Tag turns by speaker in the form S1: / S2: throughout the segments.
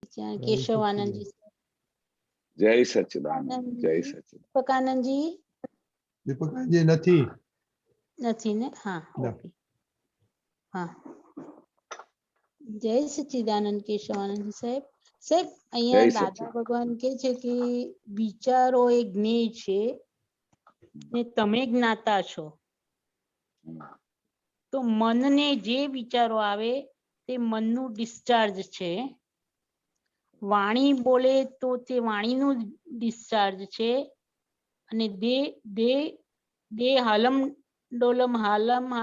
S1: केशव आनंद जी।
S2: जय सच्चिदानंद, जय सच्चिदानंद।
S1: दीपक आनंद जी,
S3: दीपक जी નથી
S1: ने हाँ ओके हाँ जय सच्चिदानंद केशवानंद साहेब। સાહેબ અહીંયા દાદા ભગવાન કે છે કે વિચારો એ જ્ઞેય છે ને તમે જ્ઞાતા છો, તો મનને જે વિચારો આવે તે મનનું ડિસ્ચાર્જ છે, વાણી બોલે તો તે વાણીનું ડિસ્ચાર્જ છે, અને દેહ હાલમ ડોલમ હાલમ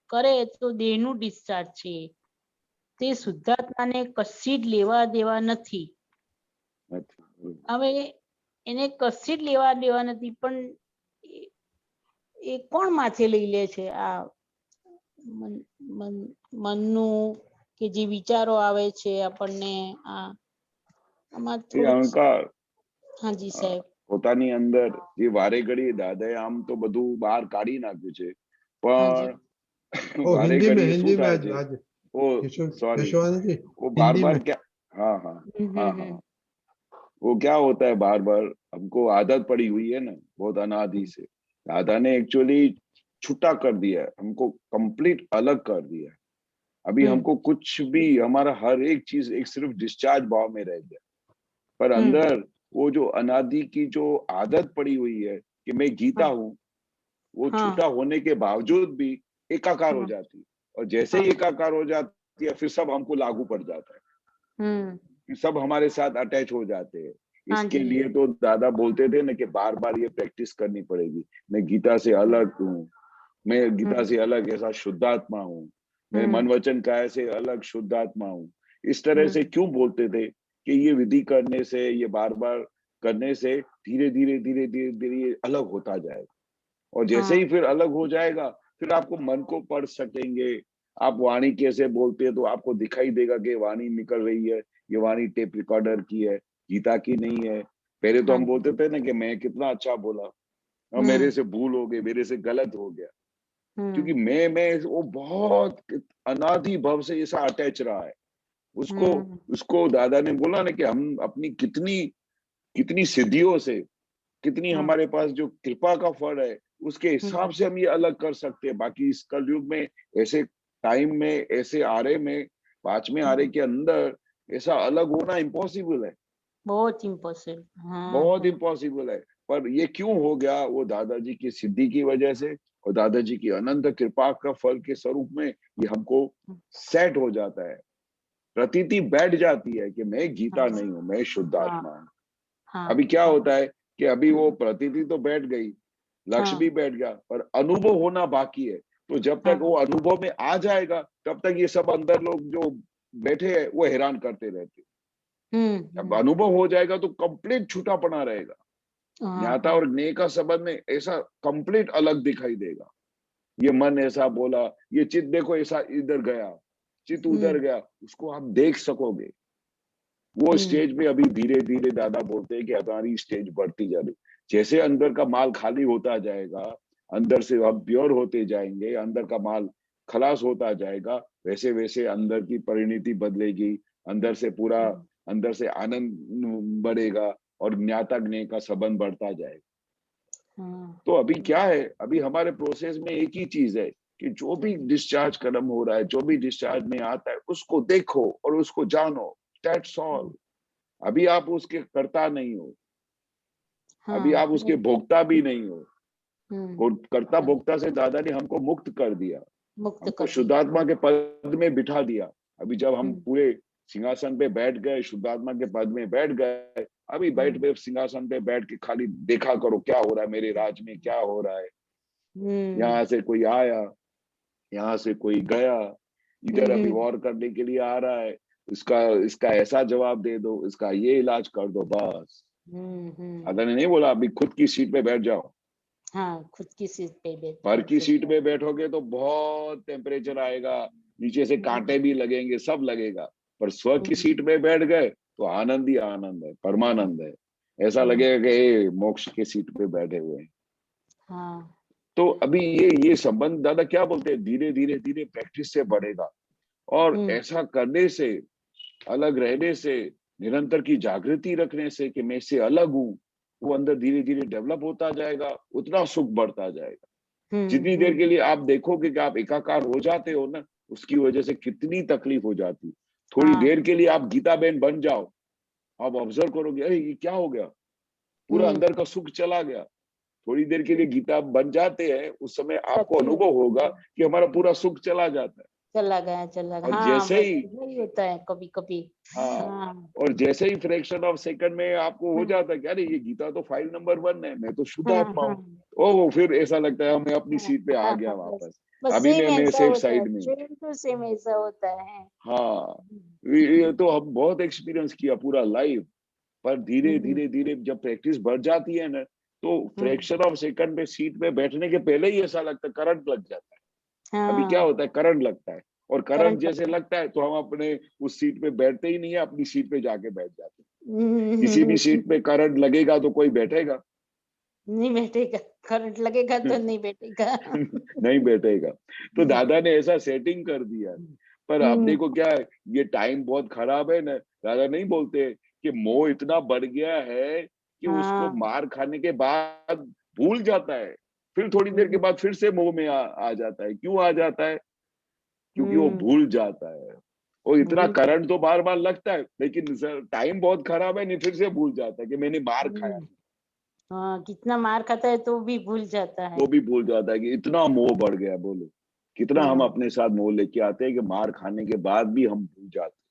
S1: કરે તો દેહનું ડિસ્ચાર્જ છે. તે શુદ્ધાત્માને કશી જ લેવા દેવા નથી. હવે એને કશી જ લેવા દેવા નથી, પણ એ કોણ માથે લઈ લે છે? આ મનનું કે જે વિચારો આવે છે આપણને,
S2: અહંકાર.
S1: હાજી સાહેબ,
S2: પોતાની અંદર જે વારે ઘડી દાદાએ આમ તો બધું બહાર કાઢી નાખ્યું છે, પણ વારે ઘડી શું થાય છે? वो सॉरी वो बार बार क्या, हाँ हाँ हाँ हाँ, वो क्या होता है, बार बार हमको आदत पड़ी हुई है ना बहुत अनादि से। दादा ने एक्चुअली छुट्टा कर दिया है हमको, कंप्लीट अलग कर दिया है। अभी हमको कुछ भी, हमारा हर एक चीज एक सिर्फ डिस्चार्ज भाव में रह गया, पर अंदर वो जो अनादि की जो आदत पड़ी हुई है कि मैं गीता हूँ, वो छुट्टा होने के बावजूद भी एकाकार हो जाती है, और जैसे ही एकाकार हो जाती है फिर सब हमको लागू पड़ जाता है, सब हमारे साथ अटैच हो जाते हैं। इसके लिए तो दादा बोलते थे ना कि बार बार ये प्रैक्टिस करनी पड़ेगी। मैं गीता से अलग हूँ, मैं गीता से अलग ऐसा शुद्धात्मा हूँ, मैं मन वचन काया से अलग शुद्धात्मा हूँ। इस तरह से क्यों बोलते थे कि ये विधि करने से, ये बार बार करने से धीरे धीरे धीरे धीरे धीरे अलग होता जाएगा, और जैसे ही फिर अलग हो जाएगा फिर आपको मन को पढ़ सकेंगे। आप वाणी कैसे बोलते हैं तो आपको दिखाई देगा कि वाणी निकल रही है, ये वाणी टेप रिकॉर्डर की है, गीता की नहीं है। पहले तो हम बोलते थे ना कि मैं कितना अच्छा बोला, और मेरे से भूल हो गई, मेरे से गलत हो गया, क्योंकि मैं वो बहुत अनादि भव से ऐसा अटैच रहा है। उसको दादा ने बोला ना कि हम अपनी कितनी सिद्धियों से, कितनी हमारे पास जो कृपा का फल है, उसके हिसाब से हम ये अलग कर सकते हैं। बाकी इस कलयुग में ऐसे टाइम में, ऐसे आरे में, 5वें आरे के अंदर ऐसा अलग होना इम्पॉसिबल है,
S1: बहुत इम्पॉसिबल,
S2: बहुत इम्पॉसिबल है। पर ये क्यों हो गया? वो दादाजी की सिद्धि की वजह से और दादाजी की अनंत कृपा का फल के स्वरूप में ये हमको सेट हो जाता है, प्रतीति बैठ जाती है कि मैं गीता नहीं हूँ, मैं शुद्धात्मा हूँ। अभी क्या होता है कि अभी वो प्रतीति तो बैठ गई, लक्ष्य भी बैठ गया, पर अनुभव होना बाकी है। तो जब तक वो अनुभव में आ जाएगा तब तक ये सब अंदर लोग जो बैठे हैं वो हैरान करते रहते। जब अनुभव हो जाएगा तो कंप्लीट छूटापना रहेगा। ज्ञाता और ज्ञेय का संबंध में ऐसा कंप्लीट अलग दिखाई देगा। ये मन ऐसा बोला, ये चित्त देखो ऐसा इधर गया, चित्त उधर गया, उसको आप देख सकोगे। वो स्टेज पे अभी धीरे धीरे दादा बोलते हैं कि हमारी स्टेज बढ़ती जा रही। जैसे अंदर का माल खाली होता जाएगा, अंदर से हम प्योर होते जाएंगे, अंदर का माल खलास होता जाएगा, वैसे वैसे अंदर की परिणति बदलेगी, अंदर से पूरा, अंदर से आनंद बढ़ेगा और ज्ञाता ज्ञेय का संबंध बढ़ता जाएगा। तो अभी क्या है, अभी हमारे प्रोसेस में एक ही चीज है कि जो भी डिस्चार्ज कर्म हो रहा है, जो भी डिस्चार्ज में आता है, उसको देखो और उसको जानो। That's all। अभी आप उसके कर्ता नहीं हो, अभी आप उसके भोक्ता भी नहीं हो। कर्ता भोक्ता से दादा ने हमको मुक्त कर दिया, हमको शुद्धात्मा के पद में बिठा दिया। अभी जब हम पूरे सिंहासन पे बैठ गए, शुद्धात्मा के पद में बैठ गए, अभी बैठ पे सिंहासन पे बैठ के खाली देखा करो क्या हो रहा है, मेरे राज में क्या हो रहा है। यहाँ से कोई आया, यहाँ से कोई गया, इधर अभी वॉर करने के लिए आ रहा है, इसका ऐसा जवाब दे दो, इसका ये इलाज कर दो, बस। दादा ने नहीं बोला अभी खुद की सीट पे बैठ जाओ।
S1: हाँ, खुद की सीट पे बैठ,
S2: पर की सीट पे बैठोगे तो बहुत टेम्परेचर आएगा, नीचे से कांटे भी लगेंगे, सब लगेगा। पर स्व की सीट पे बैठ गए तो आनंद ही आनंद है, परमानंद है। ऐसा लगेगा कि मोक्ष के सीट पे बैठे हुए हैं। तो अभी ये संबंध दादा क्या बोलते हैं, धीरे धीरे धीरे प्रैक्टिस से बढ़ेगा, और ऐसा करने से, अलग रहने से निरंतर की जागृति रखने से कि मैं इससे अलग हूँ, वो अंदर धीरे धीरे डेवलप होता जाएगा, उतना सुख बढ़ता जाएगा। जितनी देर के लिए आप देखोगे कि आप एकाकार हो जाते हो ना, उसकी वजह से कितनी तकलीफ हो जाती। थोड़ी
S1: हाँ,
S2: देर के लिए आप गीता बहन बन जाओ, आप ऑब्जर्व करोगे, अरे ये क्या हो गया, पूरा अंदर का सुख चला गया। थोड़ी देर के लिए गीता बन जाते हैं, उस समय आपको
S1: सच्ची
S2: अनुभव होगा कि हमारा पूरा सुख चला जाता है।
S1: चला गया।
S2: और
S1: हाँ,
S2: जैसे
S1: बस
S2: ही
S1: यही होता है कभी कभी।
S2: हाँ,
S1: हाँ,
S2: और जैसे ही फ्रैक्शन ऑफ सेकंड में आपको हो जाता है कि अरे ये गीता तो फाइल नंबर 1 है, मैं तो शुद्ध
S1: हाँ,
S2: आत्मा
S1: हाँ,
S2: हूँ। ओ फिर ऐसा लगता है मैं अपनी
S1: हाँ,
S2: सीट पे आ
S1: हाँ,
S2: गया
S1: बस
S2: वापस,
S1: बस
S2: अभी
S1: सेम
S2: मैं
S1: ऐसा
S2: सेफ
S1: होता है,
S2: साइड में हूँ।
S1: सेम टू सेम ऐसा होता है।
S2: हाँ, ये तो हम बहुत एक्सपीरियंस किया पूरा लाइफ। पर धीरे
S1: हम्म,
S2: धीरे धीरे जब प्रैक्टिस बढ़ जाती है ना, तो
S1: हम्म,
S2: फ्रैक्शन ऑफ सेकंड पे सीट पे बैठने के पहले ही ऐसा लगता है करंट लग जाता है। अभी क्या
S1: हाँ,
S2: होता है, करंट लगता है, और करंट
S1: करंट
S2: जैसे
S1: लगता है।
S2: लगता है तो हम अपने उस सीट पे बैठते ही नहीं है, अपनी सीट पे जाके बैठ जाते हैं। किसी भी
S1: हम्म,
S2: सीट पे करंट लगेगा तो कोई बैठेगा?
S1: नहीं बैठेगा, करंट लगेगा तो नहीं बैठेगा।
S2: नहीं बैठेगा। तो दादा ने ऐसा सेटिंग कर दिया है। पर अपने
S1: हम्म,
S2: को क्या है, ये टाइम बहुत खराब है ना। दादा नहीं बोलते कि मोह इतना बढ़ गया है कि उसको
S1: हाँ,
S2: मार खाने के बाद भूल जाता है, फिर थोड़ी देर के
S1: हम्म,
S2: बाद फिर से मोह में आ जाता है। क्यों आ जाता है? क्योंकि वो
S1: हम्म,
S2: भूल जाता है। और इतना
S1: भूल जाता
S2: करंट तो बार बार लगता है, लेकिन टाइम बहुत खराब है, नहीं फिर से भूल जाता है कि मैंने मार खाया।
S1: हम्म, हाँ, कितना मार खाता है तो भी भूल जाता है।
S2: वो भी भूल जाता है कि इतना मोह बढ़ गया। बोलो कितना हम
S1: हाँ,
S2: अपने साथ मोह लेके आते हैं कि मार खाने के बाद भी हम भूल जाते हैं।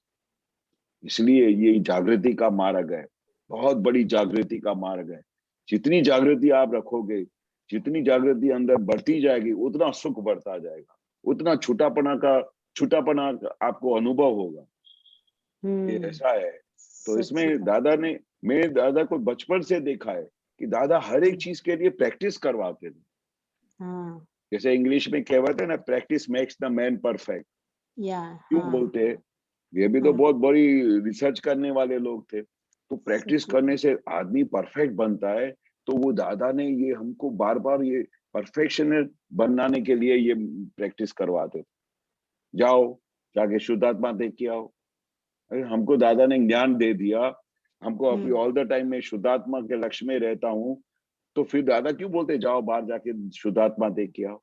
S2: इसलिए ये जागृति का मार्ग है, बहुत बड़ी जागृति का मार्ग है। जितनी जागृति आप रखोगे, जितनी जागृति अंदर बढ़ती जाएगी, उतना सुख बढ़ता जाएगा, उतना छूटापना आपको अनुभव होगा। ये
S1: हम्म,
S2: ऐसा है। तो
S1: सच्ची
S2: इसमें
S1: बात।
S2: दादा ने, मैंने दादा को बचपन से देखा है कि दादा हर एक चीज के लिए प्रैक्टिस करवाते थे।
S1: हाँ,
S2: जैसे इंग्लिश में कहावत है ना, practice makes the man perfect.
S1: या,
S2: क्यों
S1: हाँ,
S2: बोलते हैं? ये भी तो
S1: हाँ,
S2: बहुत बड़ी रिसर्च करने वाले लोग थे। तो प्रैक्टिस
S1: सच्ची।
S2: करने से आदमी परफेक्ट बनता है। तो वो दादा ने ये हमको बार बार ये परफेक्शनिस्ट बनाने के लिए ये प्रैक्टिस करवाते थे। जाओ, जाके शुद्धात्मा देख के आओ। अरे हमको दादा ने ज्ञान दे दिया, हमको अभी
S1: हम्म,
S2: ऑल द टाइम मैं शुद्धात्मा के लक्ष्य में रहता हूँ। तो फिर दादा क्यों बोलते जाओ बाहर जाके शुद्धात्मा देख के आओ?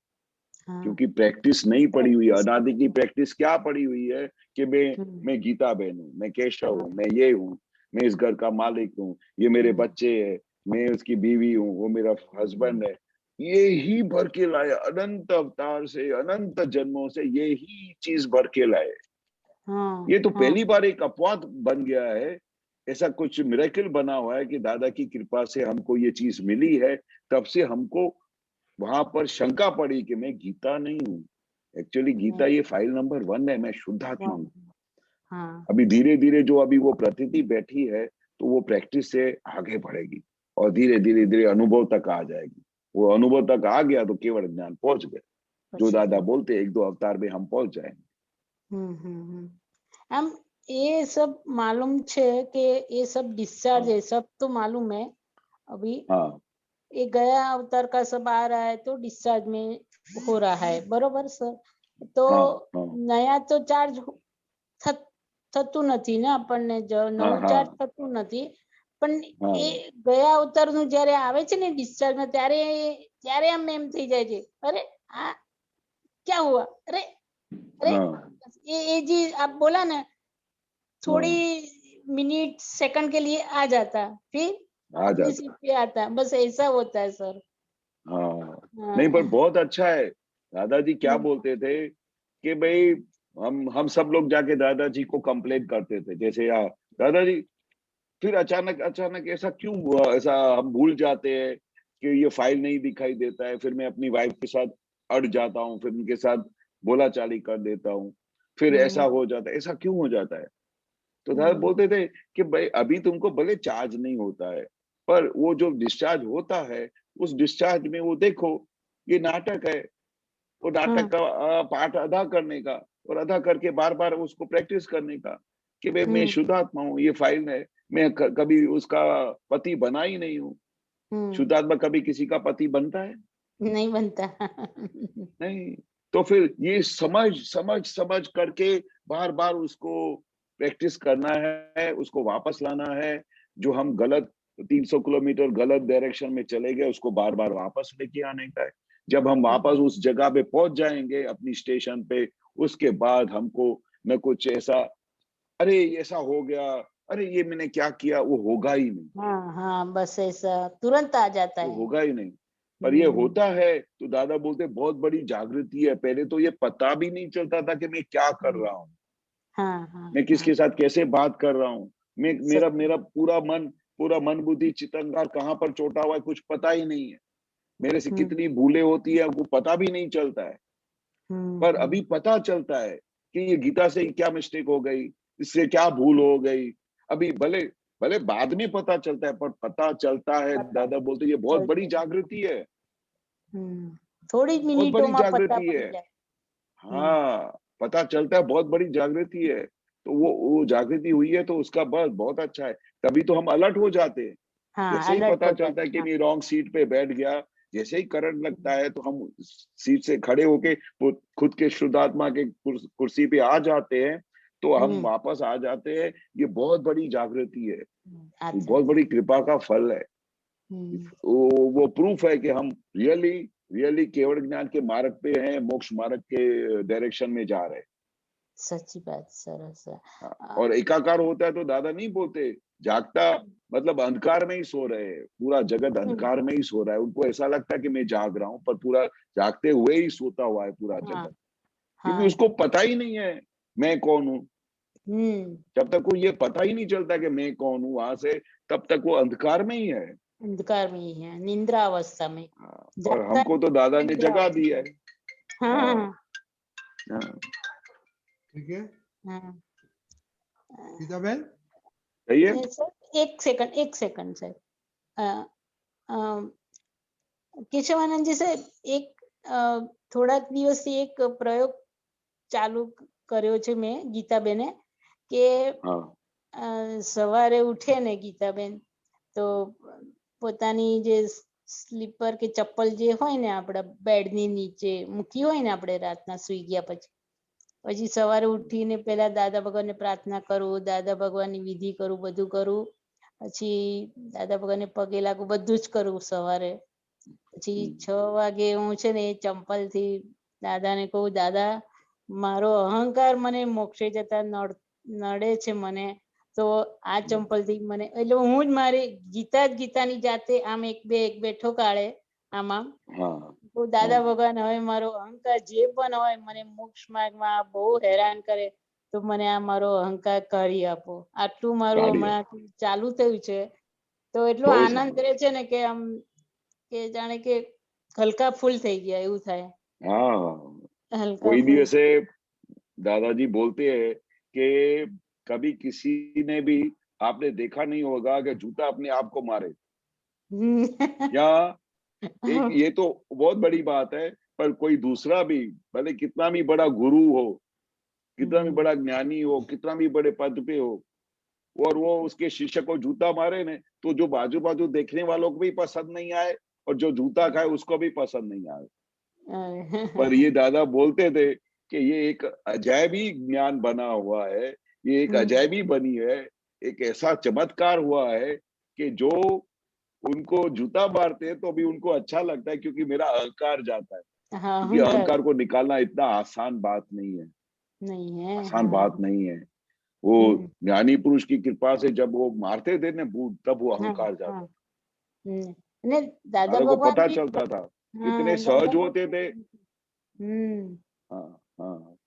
S1: हाँ,
S2: क्योंकि प्रैक्टिस नहीं पड़ी हुई है।
S1: प्रैक्टिस
S2: अनादि की
S1: करते हैं।
S2: प्रैक्टिस क्या पड़ी हुई है कि मैं
S1: हम्म,
S2: मैं गीता बहन हूँ, मैं केशव
S1: हाँ,
S2: हूँ, मैं ये हूँ, मैं इस घर का मालिक हूँ, ये मेरे
S1: हम्म,
S2: बच्चे है, मैं उसकी बीवी हूँ, वो मेरा
S1: हम्म,
S2: हस्बैंड है। ये ही भर के लाए, अनंत अवतार से, अनंत जन्मों से ये ही चीज भर के लाए।
S1: हाँ,
S2: ये तो
S1: हाँ,
S2: पहली बार एक अपवाद बन गया है। ऐसा कुछ मिरेकल बना हुआ है कि दादा की कृपा से हमको ये चीज मिली है। तब से हमको वहां पर शंका पड़ी कि मैं गीता नहीं हूँ, एक्चुअली गीता
S1: नहीं,
S2: ये फाइल नंबर 1 है, मैं शुद्ध आत्मा हूँ।
S1: हाँ,
S2: अभी धीरे धीरे जो अभी वो प्रतीति बैठी है, तो वो प्रैक्टिस से आगे बढ़ेगी और धीरे धीरे धीरे अनुभव तक आ जाएगी। वो अनुभव तक आ गया तो केवल ज्ञान पहुंच गए। जो
S1: पहुंच
S2: दादा
S1: गया।
S2: बोलते 1-2 अवतार में हम पहुंच जाएंगे।
S1: આમ એ सब मालूम છે કે ये सब डिस्चार्ज
S2: हाँ
S1: है, सब तो मालूम है। अभी
S2: हाँ
S1: ये गया अवतार का सब आ रहा है तो डिस्चार्ज में हो रहा है, बरोबर सर? तो
S2: हाँ हाँ
S1: नया तो चार्ज થતું નથી ને, આપણને
S2: हाँ
S1: નવું ચાર્જ
S2: हाँ
S1: થતું નથી, પણ એ
S2: हाँ
S1: ગયા અવતારનું જ્યારે આવે છે ને ડિસ્ચાર્જમાં, ત્યારે ત્યારે આમ એમ થઈ જાય છે, અરે આ क्या हुआ? अरे अरे
S2: हाँ
S1: ये जी आप बोला ना, थोड़ी
S2: हाँ
S1: मिनट सेकंड के लिए आ जाता, फिर
S2: आ
S1: अपनी
S2: जाता
S1: सीट पे आता, बस ऐसा होता है सर।
S2: है। हाँ नहीं, पर
S1: हाँ,
S2: बहुत अच्छा है। दादाजी क्या बोलते थे कि भाई हम सब लोग जाके दादाजी को कंप्लेन करते थे, जैसे यार दादाजी, फिर अचानक अचानक ऐसा क्यों हुआ, ऐसा हम भूल जाते हैं कि ये फाइल नहीं दिखाई देता है, फिर मैं अपनी वाइफ के साथ अड़ जाता हूँ, फिर उनके साथ बोलाचाली कर देता हूँ, फिर ऐसा
S1: हम्म,
S2: हो जाता है, ऐसा क्यों हो जाता है? तो दादा
S1: हम्म,
S2: बोलते थे कि भाई अभी तुमको भले चार्ज नहीं होता है, पर वो जो डिस्चार्ज होता है, उस डिस्चार्ज में वो देखो, ये नाटक है। वो नाटक
S1: हाँ,
S2: का पार्ट अदा करने का, और अदा करके बार बार उसको प्रैक्टिस करने का कि भाई मैं
S1: हम्म,
S2: शुद्धात्मा हूँ, ये फाइल है, मैं कभी उसका पति बना ही नहीं हूँ।
S1: हम्म,
S2: शुद्धात्मा कभी किसी का पति बनता है?
S1: नहीं बनता।
S2: नहीं। तो फिर ये समझ समझ समझ करके बार बार उसको प्रैक्टिस करना है, उसको वापस लाना है। जो हम गलत 300 किलोमीटर गलत डायरेक्शन में चले गए, उसको बार बार वापस लेके आने का है। जब हम वापस उस जगह पे पहुंच जाएंगे अपनी स्टेशन पे, उसके बाद हमको न कुछ ऐसा, अरे ऐसा हो गया, अरे ये मैंने क्या किया, वो होगा ही नहीं,
S1: हाँ हाँ, बस ऐसा तुरंत आ जाता
S2: वो
S1: है।
S2: होगा ही नहीं। पर ये होता है तो दादा बोलते बहुत बड़ी जागृति है। पहले तो ये पता भी नहीं चलता था कि मैं क्या कर रहा हूँ,
S1: हाँ हाँ
S2: मैं
S1: हाँ,
S2: किसके साथ कैसे बात कर रहा हूँ, मैं मेरा
S1: सच।
S2: मेरा पूरा मन बुद्धि चितंगार कहाँ पर चोटा हुआ है, कुछ पता ही नहीं है। मेरे से कितनी भूलें होती है वो पता भी नहीं चलता है। पर अभी पता चलता है कि ये गीता से क्या मिस्टेक हो गई, इससे क्या भूल हो गई। अभी भले भले बाद में पता चलता है, पर पता चलता है।
S1: पता
S2: दादा बोलते ये बहुत बड़ी
S1: चलता है।
S2: जागृति है,
S1: थोड़ी
S2: बहुत
S1: मिनिटों
S2: बड़ी
S1: में पता
S2: जागृति
S1: पड़
S2: है।
S1: जाए।
S2: हाँ, पता चलता है बहुत बड़ी जागृति है। तो वो जागृति हुई है तो उसका बस बहुत अच्छा है। तभी तो हम अलर्ट हो जाते हैं।
S1: हाँ,
S2: जैसे ही
S1: अलर्ट
S2: पता
S1: हो
S2: चलता है
S1: जाते।
S2: कि
S1: हाँ।
S2: मैं रॉन्ग सीट पे बैठ गया, जैसे ही करंट लगता है तो हम सीट से खड़े होके वो खुद के शुद्धात्मा के कुर्सी पे आ जाते हैं, तो हम वापस आ जाते हैं। ये बहुत बड़ी जागृति है, ये
S1: अच्छा।
S2: बहुत बड़ी कृपा का फल है। वो प्रूफ है कि हम रियली रियली केवल ज्ञान के मार्ग पे हैं, मोक्ष मार्ग के डायरेक्शन में जा रहे हैं।
S1: सच्ची बात, सरस है।
S2: हाँ, और एकाकार होता है तो दादा नहीं बोलते जागता, मतलब अंधकार में ही सो रहे हैं, पूरा जगत अंधकार में ही सो रहा है। उनको ऐसा लगता है कि मैं जाग रहा हूँ, पर पूरा जागते हुए ही सोता हुआ है पूरा
S1: हाँ
S2: जगत, क्योंकि
S1: हाँ।
S2: उसको पता ही नहीं है मैं कौन हूँ।
S1: हम्म।
S2: जब तक को ये पता ही नहीं चलता कि मैं कौन हूँ वहां से, तब तक वो अंधकार में ही है।
S1: अंधकार में ही है, निंद्रा अवस्था में।
S2: हाँ, और
S1: जागता
S2: हमको तो दादा ने
S1: निद्रा
S2: जगा दिया
S1: अवस्था
S2: है।
S1: में।
S2: हाँ,
S1: हाँ
S2: हाँ,
S3: ठीक है
S1: हाँ।
S3: गीता बहन।
S2: सही है।
S1: नहीं सर, एक सेकंड सर। अ, अ, केशवानंद जी साહેબ, એક થોડાક દિવસથી એક પ્રયોગ ચાલુ કર્યો છે મેં ગીતાબેને, કે
S2: हाँ,
S1: સવારે ઉઠે ને ગીતાબેન, તો પોતાની જે સ્લીપર કે ચપ્પલ જે હોય ને આપણા બેડની નીચે મૂકી હોય ને આપણે રાતના સુઈ ગયા પછી સવારે ઉઠીને પેલા દાદા ભગવાનને પ્રાર્થના કરું, દાદા ભગવાનની વિધિ કરું, બધું કરું, પછી દાદા ભગવાનને પગે લાગુ, બધું જ કરું સવારે. પછી 6 વાગે હું છે ને એ ચંપલથી દાદાને કહું, દાદા મારો અહંકાર મને મોક્ષે જતા નડે છે મને, તો આ ચંપલથી મને, એટલે હું જ મારી ગીતાની જાતે આમ એક બે ઠોકાળે આમાં.
S2: हाँ,
S1: તો દાદા ભગવાન હવે મારો અહંકાર જે પણ હોય મને મોક્ષ માર્ગમાં બહુ હેરાન કરે, તો મને આ મારો અહંકાર કાઢી આપો. આટલું મારું
S2: काढ़िए,
S1: હમણાં ચાલુ થયું છે. તો એટલો
S2: बहुत
S1: આનંદ રહે છે ને કે આમ કે જાણે કે હલકા ફૂલ થઈ ગયા એવું થાય.
S2: हाँ।
S1: હલકા
S2: कोई भी
S1: ફૂલ।
S2: ऐसे दादाजी बोलते हैं कि कभी किसी ने भी, आपने देखा नहीं होगा कि जूता अपने आप को मारे, या एक ये तो बहुत बड़ी बात है। पर कोई दूसरा भी, भले कितना भी बड़ा गुरु हो, कितना भी बड़ा ज्ञानी हो, कितना भी बड़े पद पे हो, और वो उसके शिष्य को जूता मारे ने, तो जो बाजू बाजू देखने वालों को भी पसंद नहीं आए, और जो जूता खाए उसको भी पसंद नहीं आए। पर ये दादा बोलते थे कि ये एक अजैबी ज्ञान बना हुआ है, ये एक अजैबी बनी है, एक ऐसा चमत्कार हुआ है कि जो उनको जूता मारते हैं तो भी उनको अच्छा लगता है, क्योंकि मेरा अहंकार जाता है।
S1: हाँ,
S2: क्योंकि अहंकार को निकालना इतना आसान बात नहीं है,
S1: नहीं है।
S2: आसान
S1: हाँ।
S2: बात नहीं है। वो ज्ञानी पुरुष की कृपा से जब वो मारते थे ना बूट, तब वो
S1: हाँ
S2: अहंकार जाता
S1: हाँ।
S2: था।
S1: ने दादा
S2: दादा को
S1: भगवान
S2: पता
S1: भी।
S2: चलता था, इतने
S1: हाँ,
S2: सहज होते थे।
S1: हम्म
S2: हाँ, हाँ,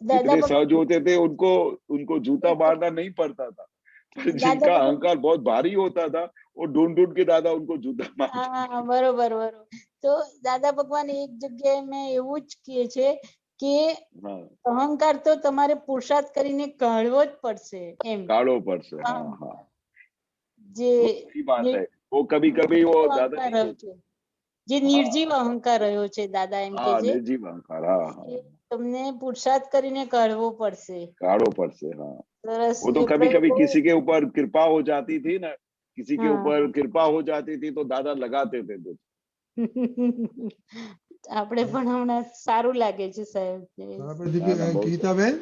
S1: दादा
S2: इतने सहज
S1: भगवान।
S2: होते थे, उनको उनको जूता मारना नहीं पड़ता था। पर
S1: दादा
S2: जिनका
S1: भगवान।
S2: अहंकार बहुत भारी होता था, वो ढूंढ ढूंढ के दादा उनको जूता मारते।
S1: હા, બરોબર બરોબર. તો દાદા ભગવાન એક જગ્યાએ મેં એવું જ કહે છે કે
S2: हाँ,
S1: અહંકાર તો તમારે પુરુષાર્થ કરીને કાઢવો જ પડશે એમ.
S2: काढ़ो पर से,
S1: આમ
S2: हाँ, हाँ,
S1: જે
S2: वो सही बात है। वो कभी
S1: निर्जीव
S2: कभी वो दादा
S1: અહંકાર
S2: नहीं
S1: રહ્યો
S2: बोलते।
S1: છે, જે નિર્જીવ
S2: हाँ,
S1: અહંકાર રહ્યો છે, દાદા એમ કે
S2: हाँ,
S1: છે
S2: निर्जीव अहंकार, हाँ, हाँ,
S1: એ તમને પુરુષાર્થ કરીને કાઢવો પડશે.
S2: काढ़ो पर से, हाँ।
S1: સરસ
S2: वो तो
S1: એ
S2: कभी
S1: પ્રयोग
S2: कभी
S1: બહુ।
S2: किसी के ऊपर कृपा हो जाती थी ना, किसी के
S1: हाँ
S2: ऊपर कृपा हो जाती थी तो दादा लगाते थे कुछ।
S1: આપણે પણ હમણાં સારું લાગે છે સાહેબ.
S3: આપણે
S2: ना, ना, बहुत
S3: ગીતા બહેન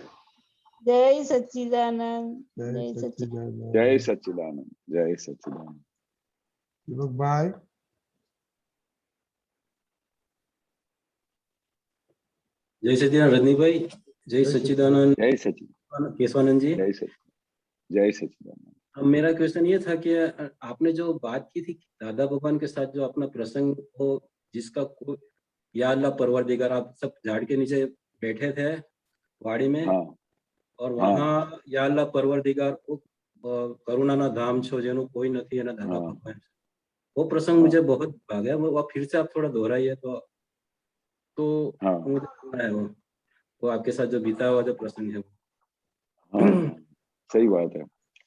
S1: जय सच्चिदानंद।
S3: जय
S1: जय सच्चिदानंद।
S2: जय
S3: सच्चिदानंद।
S2: सच्चिदानंद। जय सच्चिदानंद।
S3: दीपक भाई,
S4: जय सच्चिदानंद रजनी भाई। जय
S3: जय
S4: सच्चिदानंद
S2: जय सच्चिदानंद।
S4: केशवानंद जी।
S2: जय सच्चिदानंद। जय सच्चिदानंद।
S4: अब मेरा क्वेश्चन ये था कि आपने जो बात की थी दादा भगवान के साथ जो अपना प्रसंग हो, जिसका या अल्लाह परवरदिगार, आप सब झाड़ के नीचे बैठे थे वाड़ी में,
S2: हाँ
S4: और वहाँ या अल्लाह परवरदिगार करुणाना धाम छो जेनु कोई नहीं है ना दादा
S2: हाँ
S4: भगवान। वो प्रसंग मुझे बहुत भागा, वो फिर से आप थोड़ा दोहराइए तो
S2: हाँ
S4: मुझे सुनना है वो आपके साथ जो बीता हुआ जो प्रसंग है वो।
S2: हाँ, सही बात है।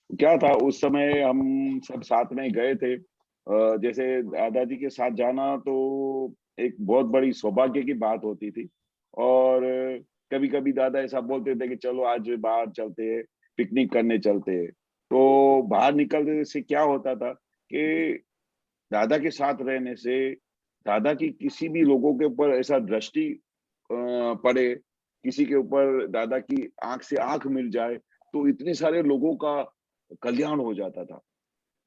S2: क्या था उस समय हम सब साथ में गए थे। जैसे दादाजी के साथ जाना तो एक बहुत बड़ी सौभाग्य की बात होती थी। और कभी कभी दादा ऐसा बोलते थे कि चलो आज बाहर चलते हैं, पिकनिक करने चलते हैं। तो बाहर निकलने से क्या होता था कि दादा के साथ रहने से दादा की किसी भी लोगों के ऊपर ऐसा दृष्टि पड़े, किसी के ऊपर दादा की आंख से आंख मिल जाए, तो इतने सारे लोगों का कल्याण हो जाता था।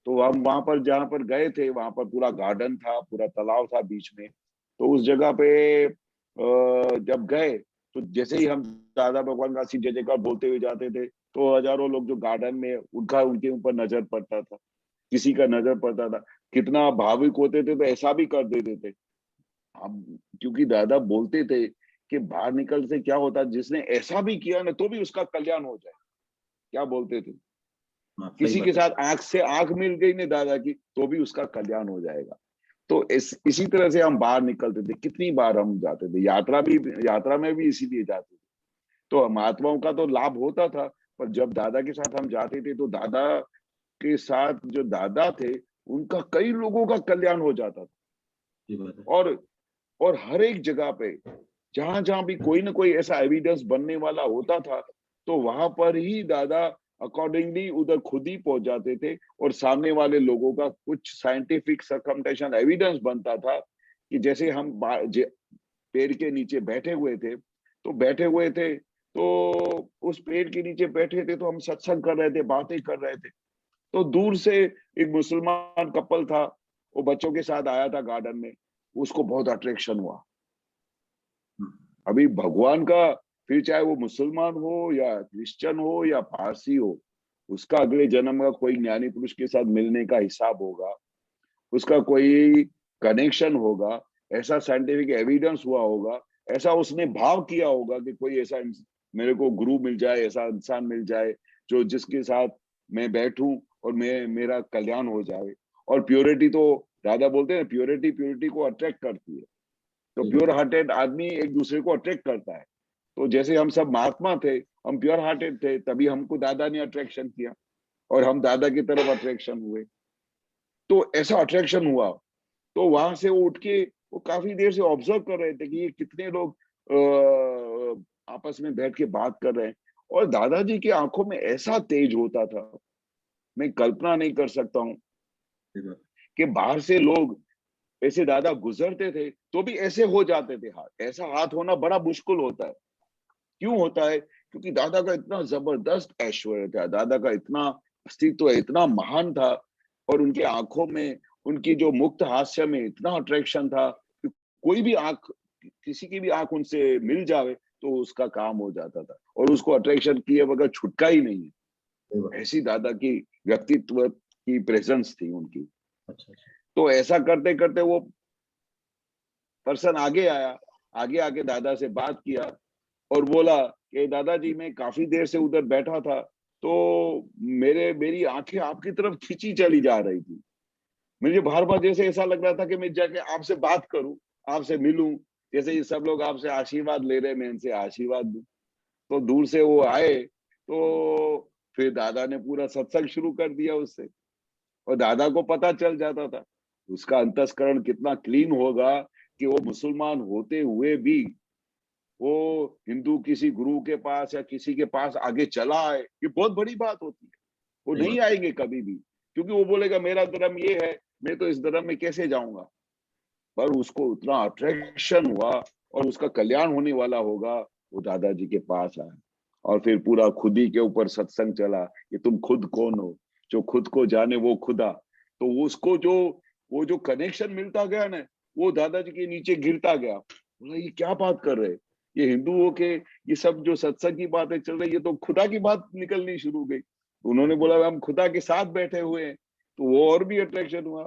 S2: तो हम वहां पर जहां पर गए थे वहां पर पूरा गार्डन था, पूरा तालाब था बीच में। तो उस जगह पे जब गए तो जैसे ही हम दादा भगवान का जय जयकार बोलते हुए जाते थे तो हजारों लोग जो गार्डन में उनके ऊपर नजर पड़ता था, किसी का नजर पड़ता था, कितना भावुक होते थे तो ऐसा भी कर देते थे हम। क्योंकि दादा बोलते थे कि बाहर निकल से क्या होता, जिसने ऐसा भी किया ना तो भी उसका कल्याण हो जाए। क्या बोलते थे,
S4: हाँ, सही
S2: किसी
S4: बात
S2: के
S4: है।
S2: साथ आंख से आंख मिल गई ना दादा की तो भी उसका कल्याण हो जाएगा। तो इसी तरह से हम बाहर निकलते थे। कितनी बार हम जाते थे, यात्रा में भी इसीलिए जाते थे। तो महात्माओं का तो लाभ होता था, पर जब दादा के साथ हम जाते थे तो दादा के साथ जो दादा थे उनका कई लोगों का कल्याण हो जाता था।
S4: सही बात है।
S2: और हर एक जगह पे जहां जहां भी कोई ना कोई ऐसा एविडेंस बनने वाला होता था तो वहां पर ही दादा अकॉर्डिंगली उधर खुद ही पहुंच जाते थे। और सामने वाले लोगों का कुछ साइंटिफिक सर्कमटेशन एविडेंस बनता था कि जैसे हम पेड़ के नीचे बैठे हुए थे तो उस पेड़ के नीचे बैठे थे तो हम सत्संग कर रहे थे, बातें कर रहे थे। तो दूर से एक मुसलमान कपल था, वो बच्चों के साथ आया था गार्डन में। उसको बहुत अट्रैक्शन हुआ। अभी भगवान का, फिर चाहे वो मुसलमान हो या क्रिश्चियन हो या पारसी हो, उसका अगले जन्म का कोई ज्ञानी पुरुष के साथ मिलने का हिसाब होगा, उसका कोई कनेक्शन होगा, ऐसा साइंटिफिक एविडेंस हुआ होगा, ऐसा उसने भाव किया होगा कि कोई ऐसा मेरे को गुरु मिल जाए, ऐसा इंसान मिल जाए जो जिसके साथ मैं बैठूं और मेरा कल्याण हो जाए। और प्योरिटी तो दादा बोलते हैं, प्योरिटी को अट्रैक्ट करती है। तो प्योर हार्टेड आदमी एक दूसरे को अट्रैक्ट करता है। तो जैसे हम सब महात्मा थे, हम प्योर हार्टेड थे, तभी हमको दादा ने अट्रैक्शन किया और हम दादा की तरफ अट्रैक्शन हुए। तो ऐसा अट्रैक्शन हुआ। तो वहां से वो उठ के वो काफी देर से ऑब्जर्व कर रहे थे कि ये कितने लोग आपस में बैठ के बात कर रहे हैं। और दादाजी की आंखों में ऐसा तेज होता था, मैं कल्पना नहीं कर सकता हूँ कि बाहर से लोग ऐसे दादा गुजरते थे तो भी ऐसे हो जाते थे हाथ। ऐसा हाथ होना बड़ा मुश्किल होता है। क्यों होता है? क्योंकि दादा का इतना जबरदस्त ऐश्वर्य था, दादा का इतना अस्तित्व इतना महान था, और उनकी आंखों में, उनकी जो मुक्त हास्य में इतना अट्रैक्शन था कि कोई भी आंख, किसी की भी आंख उनसे मिल जावे तो उसका काम हो जाता था, और उसको अट्रैक्शन किए बगैर छुटका ही नहीं है। ऐसी दादा की व्यक्तित्व की प्रेजेंस थी उनकी।
S4: अच्छा।
S2: तो ऐसा करते करते वो पर्सन आगे आया, आगे आके दादा से बात किया और बोला कि दादाजी मैं काफी देर से उधर बैठा था तो मेरी आंखें आपकी तरफ खींची चली जा रही थी। मुझे बार बार जैसे ऐसा लग रहा था कि मैं जाके आपसे बात करूं, आपसे मिलूं, जैसे ये सब लोग आपसे आशीर्वाद ले रहे, मैं इनसे आशीर्वाद दूं। तो दूर से वो आए तो फिर दादा ने पूरा सत्संग शुरू कर दिया उससे। और दादा को पता चल जाता था उसका अंतस्करण कितना क्लीन होगा कि वो मुसलमान होते हुए भी वो हिंदू किसी गुरु के पास या किसी के पास आगे चला आए, ये बहुत बड़ी बात होती है। वो नहीं आएंगे कभी भी, क्योंकि वो बोलेगा मेरा धर्म ये है, मैं तो इस धर्म में कैसे जाऊंगा। पर उसको उतना अट्रैक्शन हुआ और उसका कल्याण होने वाला होगा, वो दादाजी के पास आया। और फिर पूरा खुदी के ऊपर सत्संग चला कि तुम खुद कौन हो, जो खुद को जाने वो खुदा। तो उसको जो वो जो कनेक्शन मिलता गया ना, वो दादाजी के नीचे गिरता गया। बोला ये क्या बात कर रहे, ये हिंदुओं के ये सब जो सत्संग की बातें चल रही, ये तो खुदा की बात निकलनी शुरू हो गई। उन्होंने बोला हम खुदा के साथ बैठे हुए हैं, तो वो और भी अट्रैक्शन हुआ।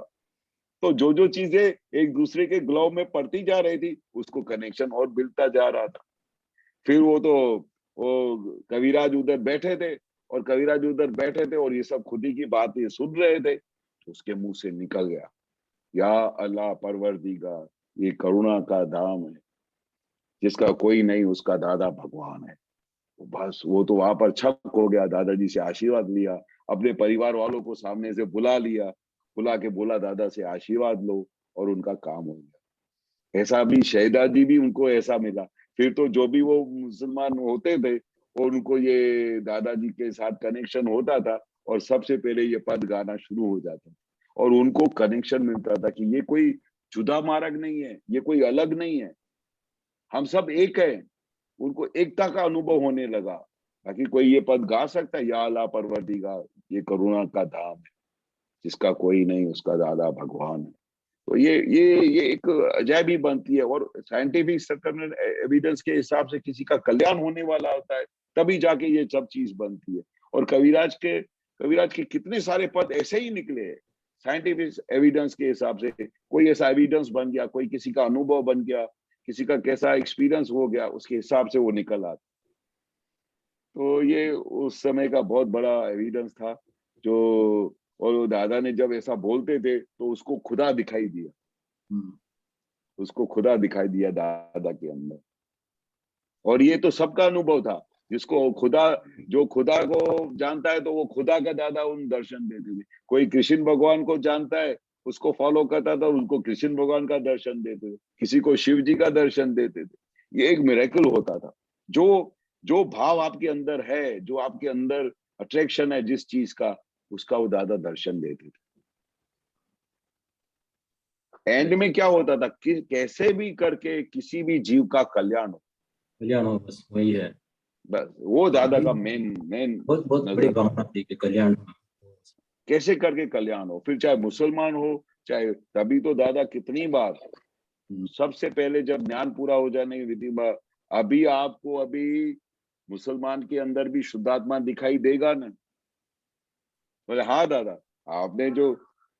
S2: तो जो जो चीजें एक दूसरे के ग्लोव में पड़ती जा रही थी, उसको कनेक्शन और मिलता जा रहा था। फिर वो कविराज उधर बैठे थे, और ये सब खुदी की बातें सुन रहे थे, तो उसके मुंह से निकल गया, या अल्लाह परवरदिगार, ये करुणा का धाम है, जिसका कोई नहीं उसका दादा भगवान है। बस वो तो वहां पर छक हो गया, दादाजी से आशीर्वाद लिया, अपने परिवार वालों को सामने से बुला के बोला दादा से आशीर्वाद लो, और उनका काम हो गया। ऐसा भी शहजादी भी उनको ऐसा मिला। फिर तो जो भी वो मुसलमान होते थे, और उनको ये दादाजी के साथ कनेक्शन होता था, और सबसे पहले ये पद गाना शुरू हो जाता था, और उनको कनेक्शन मिलता था कि ये कोई जुदा मार्ग नहीं है, ये कोई अलग नहीं है, हम सब एक है। उनको एकता का अनुभव होने लगा। बाकी कोई ये पद गा सकता है, या अल्लाह परवरदिगार, ये करुणा का धाम है, जिसका कोई नहीं उसका दादा भगवान है। तो ये एक अजायबी बनती है, और साइंटिफिक सर्कल एविडेंस के हिसाब से किसी का कल्याण होने वाला होता है, तभी जाके ये सब चीज बनती है। और कविराज के कितने सारे पद ऐसे ही निकले हैं, साइंटिफिक एविडेंस के हिसाब से। कोई ऐसा एविडेंस बन गया, कोई किसी का अनुभव बन गया, किसी का कैसा एक्सपीरियंस हो गया, उसके हिसाब से वो निकल आता। तो ये उस समय का बहुत बड़ा एविडेंस था जो, और दादा ने जब ऐसा बोलते थे तो उसको खुदा दिखाई दिया, उसको खुदा दिखाई दिया दादा के अंदर। और ये तो सबका अनुभव था, जिसको जो खुदा को जानता है तो वो खुदा का दादा उन दर्शन देते थे। कोई कृष्ण भगवान को जानता है, उसको फॉलो करता था, उनको कृष्ण भगवान का दर्शन देते थे, किसी को शिव जी का दर्शन देते थे। ये एक मिरेकल होता था। जो भाव आपके अंदर है, जो आपके अंदर अट्रैक्शन है जिस चीज का, उसका वो दादा दर्शन देते थे। एंड में क्या होता था कि कैसे भी करके किसी भी जीव का कल्याण हो,
S4: बस वही है।
S2: बस वो दादा का मेन
S4: बहुत बड़ी भावना थी कि कल्याण
S2: कैसे करके कल्याण हो। फिर चाहे मुसलमान हो, चाहे, तभी तो दादा कितनी बार, सबसे पहले जब ज्ञान पूरा हो जाने की विधि में, अभी मुसलमान के अंदर भी शुद्धात्मा दिखाई देगा ना? बोले हाँ दादा, आपने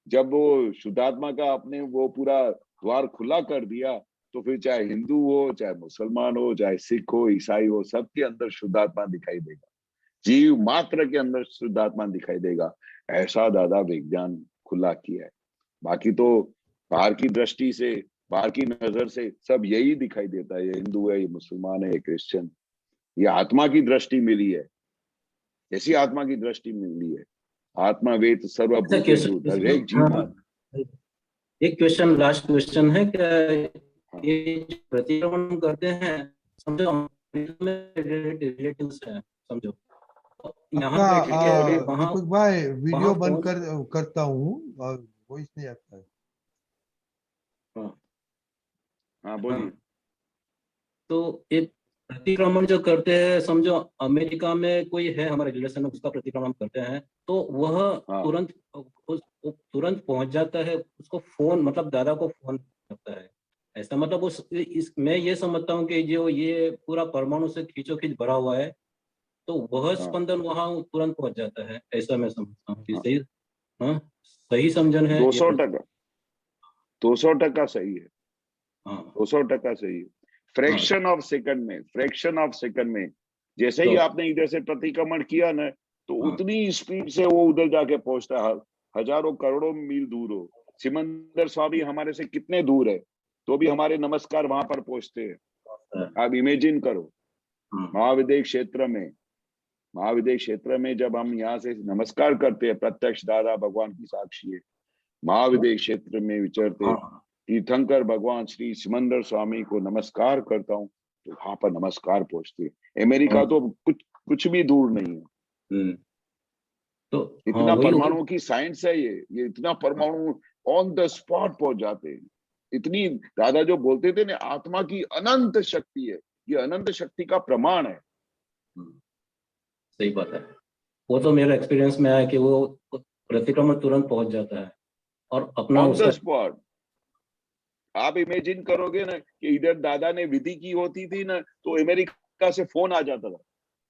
S2: जब वो शुद्धात्मा का आपने वो पूरा द्वार खुला कर दिया, तो फिर चाहे हिंदू हो, चाहे मुसलमान हो, चाहे सिख हो, ईसाई हो, सबके अंदर शुद्धात्मा दिखाई देगा, जीव मात्र के अंदर शुद्धात्मा दिखाई देगा। ऐसा दादा विज्ञान खुला किया है। बाकी तो बाहर की दृष्टि से, बाहर की नजर से सब यही दिखाई देता है, ये हिंदू है, ये मुसलमान है, ये क्रिश्चियन। ये आत्मा की दृष्टि मिली है, ऐसी आत्मा की दृष्टि मिली है। आत्मा वेद सर्वभूतेषु, हर एक जीव।
S4: एक क्वेश्चन, लास्ट क्वेश्चन है क्या, ये प्रतिक्रमण करते हैं, समझो रिलेटिव्स है, समझो यहाँ
S3: दीपक भाई वीडियो बंद करता हूँ, वॉइस नहीं आता है।
S2: हाँ बोलिए।
S4: तो एक प्रतिक्रमण जो करते हैं, समझो अमेरिका में कोई है हमारे रिलेशन में, उसका प्रतिक्रमण करते हैं, तो वह तुरंत पहुंच जाता है, उसको फोन, मतलब दादा को फोन करता है, ऐसा मतलब मैं ये समझता हूँ कि जो ये पूरा परमाणु से खींचोखींच भरा हुआ है, तो वह स्पंदन वहां तुरंत पहुंच जाता है, ऐसा मैं समझता हूँ। सही, हाँ सही समझन है?
S2: 200% सही है। 200% सही है। फ्रैक्शन ऑफ सेकंड में जैसे ही आपने इधर से प्रतिक्रमण किया ना, तो उतनी स्पीड से वो उधर जाके पहुंचता है, हजारों करोड़ों मील दूर हो। सिमंदर स्वामी हमारे से कितने दूर है, तो भी हमारे नमस्कार वहां पर पहुंचते हैं। आप इमेजिन करो, महाविदेह क्षेत्र में जब हम यहाँ से नमस्कार करते हैं, प्रत्यक्ष दादा भगवान की साक्षी है, महाविदेह क्षेत्र में विचरते तीर्थंकर भगवान श्री सिमंदर स्वामी को नमस्कार करता हूँ, तो वहां पर नमस्कार पहुंचते। अमेरिका तो कुछ भी दूर नहीं है।
S4: तो
S2: इतना परमाणु की साइंस है, ये इतना परमाणु ऑन द स्पॉट पहुंच जाते हैं। इतनी, दादा जो बोलते थे ना, आत्मा की अनंत शक्ति है, ये अनंत शक्ति का प्रमाण है।
S4: सही बात है। वो तो मेरा एक्सपीरियंस में है कि वो प्रतिक्रमण तुरंत पहुंच जाता है और अपना
S2: ऑन द
S4: उसका
S2: स्पॉट। आप इमेजिन करोगे ना कि इधर दादा ने विधि की होती थी ना, तो अमेरिका से फोन आ जाता था।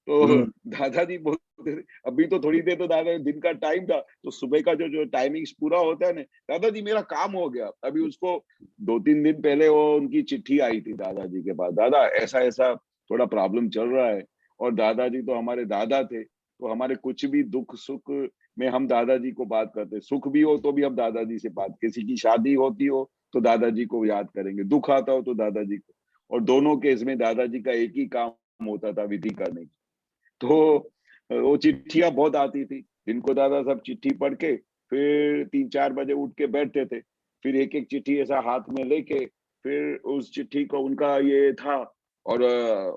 S2: तो दादाजी बोलते थे, अभी तो थोड़ी देर तो दादा दिन का टाइम था, तो सुबह का जो टाइमिंग्स पूरा होता है ना, दादाजी मेरा काम हो गया। अभी उसको 2-3 दिन पहले वो उनकी चिट्ठी आई थी दादाजी के पास, दादा ऐसा ऐसा थोड़ा प्रॉब्लम चल रहा है। और दादाजी तो हमारे दादा थे, तो हमारे कुछ भी दुख सुख में हम दादाजी को बात करते, सुख भी हो तो भी हम दादाजी से बात, किसी की शादी होती हो तो दादाजी को याद करेंगे, दुख आता हो तो दादाजी को। और दोनों केस में दादाजी का एक ही काम होता था, विधि करने की। तो वो चिट्ठियां बहुत आती थी, जिनको दादा सब चिट्ठी पढ़ के फिर 3-4 बजे उठ के बैठते थे, फिर एक एक चिट्ठी ऐसा हाथ में लेके फिर उस चिट्ठी को, उनका ये था। और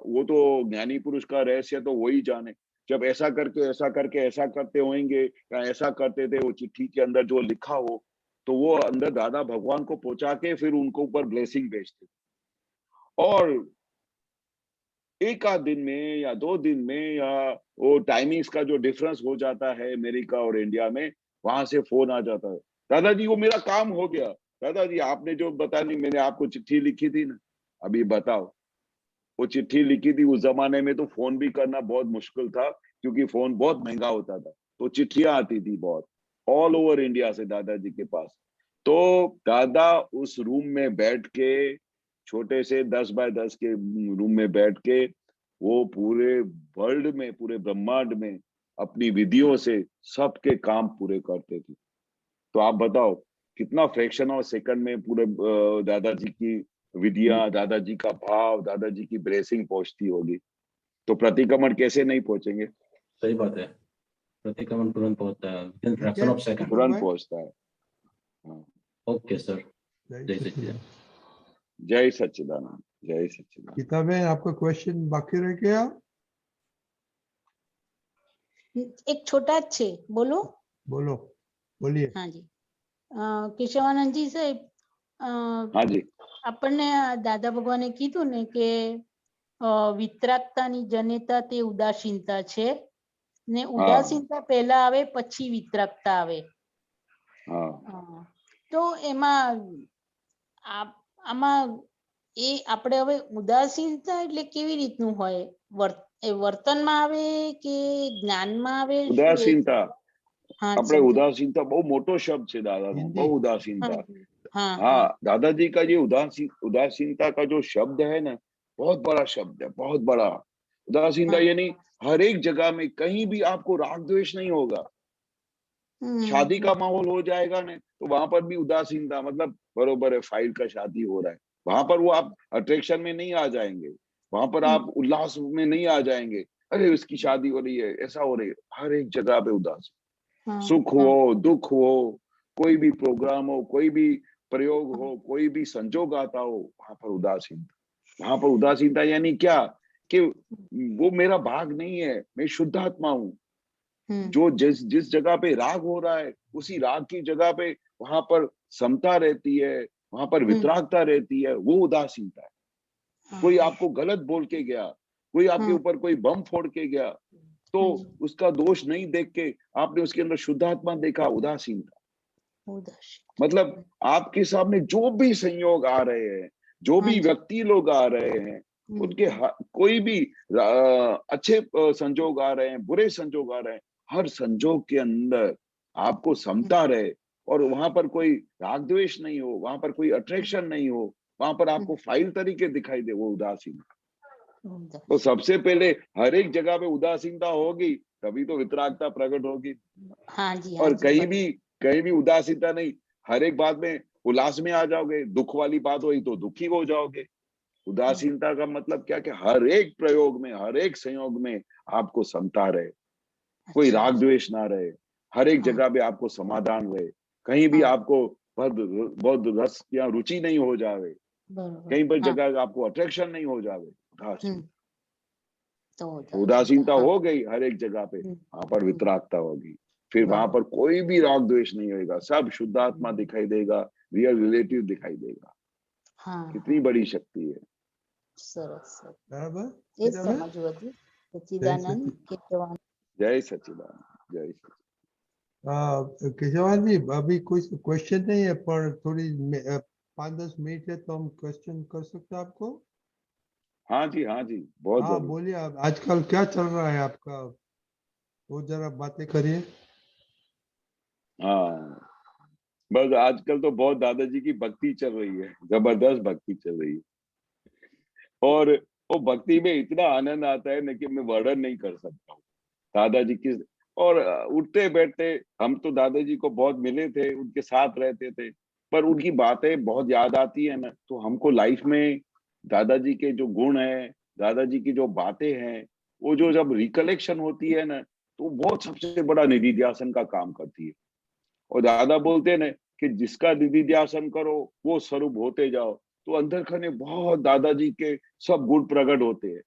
S2: वो तो ज्ञानी पुरुष का रहस्य तो वही जाने, जब ऐसा करके ऐसा करके ऐसा करते होंगे या ऐसा करते थे, वो चिट्ठी के अंदर जो लिखा हो तो वो अंदर दादा भगवान को पहुंचा के फिर उनको ऊपर ब्लेसिंग भेजते। और एक आध दिन में या 2 दिन में, या वो टाइमिंग्स का जो डिफरेंस हो जाता है अमेरिका और इंडिया में, वहां से फोन आ जाता है, दादाजी वो मेरा काम हो गया। दादाजी आपने जो बतानी, मैंने आपको चिट्ठी लिखी थी ना, अभी बताओ। वो चिट्ठी लिखी थी, उस जमाने में तो फोन भी करना बहुत मुश्किल था, क्योंकि फोन बहुत महंगा होता था, तो चिट्ठियां आती थी बहुत ऑल ओवर इंडिया से दादाजी के पास। तो दादा उस रूम में बैठ के, छोटे से 10 बाय 10 के रूम में बैठ के, वो पूरे वर्ल्ड में, पूरे ब्रह्मांड में अपनी विधियों से सबके काम पूरे करते थे। तो आप बताओ कितना फ्रैक्शन ऑफ सेकंड में पूरे दादाजी की विधियां, दादाजी का भाव, दादाजी की ब्लेसिंग पहुंचती होगी। तो प्रतिक्रमण कैसे नहीं पहुंचेंगे?
S4: सही बात है, प्रतिक्रमण तुरंत पहुंचता है, with in fraction of second
S2: तुरंत पहुंचता है। हाँ।
S4: ओके सर, जय सच्चिदानंद।
S2: जय सच्चिदानंद, जय सच्चिदानंद।
S3: गीता बहन, आपका क्वेश्चन बाकी रह गया?
S1: એક છોટા જ છે, બોલો.
S3: बोलो, बोलिए।
S1: હા જી. કેશવાનંદજી સાહેબ,
S2: हाँ जी।
S1: આપણને દાદા ભગવાને કીધું ને કે વિતરાગતાની જનેતા તે ઉદાસીનતા છે ને ઉદાસીનતા પહેલા આવે પછી વિતરાગતા આવે. તો એમાં આમાં એ આપણે હવે ઉદાસીનતા એટલે કેવી રીતનું હોય? વર્તનમાં આવે કે જ્ઞાનમાં આવે?
S2: ઉદાસીનતા,
S1: हाँ
S2: આપણે
S1: जी,
S2: ઉદાસીનતા બહુ મોટો શબ્દ છે દાદાનો,
S3: हिंदी।
S2: બહુ ઉदासीनता।
S1: हाँ
S2: हाँ, दादाजी का ये उदासीनता का जो शब्द है ना, बहुत बड़ा शब्द है, बहुत बड़ा। उदासीनता यानी हर एक जगह में कहीं भी आपको राग द्वेष नहीं होगा। शादी का माहौल हो जाएगा ना, तो वहां पर भी उदासीनता, मतलब बरोबर है, फाइल का शादी हो रहा है, वहां पर वो आप अट्रैक्शन में नहीं आ जाएंगे, वहां पर आप उल्लास में नहीं आ जाएंगे, अरे उसकी शादी हो रही है, ऐसा हो रही है। हर एक जगह पे उदास, सुख हो, दुख हो, कोई भी प्रोग्राम हो, कोई भी प्रयोग हो, कोई भी संजोग आता हो, वहां पर उदासीनता। वहां पर उदासीनता यानी क्या, कि वो मेरा भाग नहीं है, मैं शुद्ध आत्मा हूँ। जो जिस जगह पे राग हो रहा है, उसी राग की जगह पे वहां पर समता रहती है, वहां पर वितरागता रहती है, वो उदासीनता है। कोई आपको गलत बोल के गया, कोई आपके ऊपर कोई बम फोड़ के गया, तो उसका दोष नहीं देख के आपने उसके अंदर शुद्धात्मा देखा, उदासीनता। मतलब आपके सामने जो भी संयोग आ रहे हैं, जो भी व्यक्ति लोग आ रहे हैं, उनके कोई भी अच्छे संजोग आ रहे हैं, बुरे संजोग आ रहे हैं, हर संजोग के अंदर आपको समता रहे, और वहां पर कोई राग द्वेष नहीं हो, वहां पर कोई अट्रैक्शन नहीं हो, वहां पर आपको फाइल तरीके दिखाई दे, वो उदासीनता। तो सबसे पहले हर एक जगह पे उदासीनता होगी, तभी तो वितरागता प्रकट होगी।
S1: हाँ जी,
S2: और कहीं भी उदासीनता नहीं, हर एक बात में उल्लास में आ जाओगे, दुख वाली बात हुई तो दुखी हो जाओगे। उदासीनता का मतलब क्या, कि हर एक प्रयोग में, हर एक संयोग में आपको समता रहे, कोई राग द्वेष ना रहे, हर एक जगह पे आपको समाधान रहे, कहीं भी आपको बहुत रस या रुचि नहीं हो जावे, कहीं पर जगह आपको अट्रैक्शन नहीं हो जावे। उदासीनता हो गई हर एक जगह पे, वहां पर वितरागता होगी, फिर वहां पर कोई भी राग द्वेष नहीं होगा, सब शुद्धात्मा दिखाई देगा, रियल रिलेटिव दिखाई देगा। कितनी बड़ी शक्ति है।
S1: सरस,
S3: बराबर।
S1: એ સમજવું હતું. સચ્ચિદાનંદ કેશવાનંદ
S2: जय सच्चिदानंद, जय सच्चिदानंद।
S3: केशवान जी अभी कोई क्वेश्चन नहीं है, पर थोड़ी 5-10 मिनट है तो हम क्वेश्चन कर सकते हैं आपको।
S2: हाँ जी, हाँ जी, बहुत
S3: हाँ
S2: जरूर।
S3: बोलिए, आप आजकल क्या चल रहा है आपका, वो जरा बातें करिए।
S2: हाँ, बस आजकल तो बहुत दादाजी की भक्ति चल रही है, जबरदस्त भक्ति चल रही है। और वो भक्ति में इतना आनंद आता है ना कि मैं वर्णन नहीं कर सकता हूँ। दादाजी की, और उठते बैठते हम तो दादाजी को बहुत मिले थे, उनके साथ रहते थे, पर उनकी बातें बहुत याद आती है ना, तो हमको लाइफ में दादाजी के जो गुण है, दादाजी की जो बातें हैं, वो जो जब रिकलेक्शन होती है ना, तो बहुत सबसे बड़ा निधि ध्यासन का काम करती है। और दादा बोलते हैं ना कि जिसका निधि ध्यासन करो वो स्वरूप होते जाओ, तो अंदर खाने बहुत दादाजी के सब गुण प्रकट होते हैं।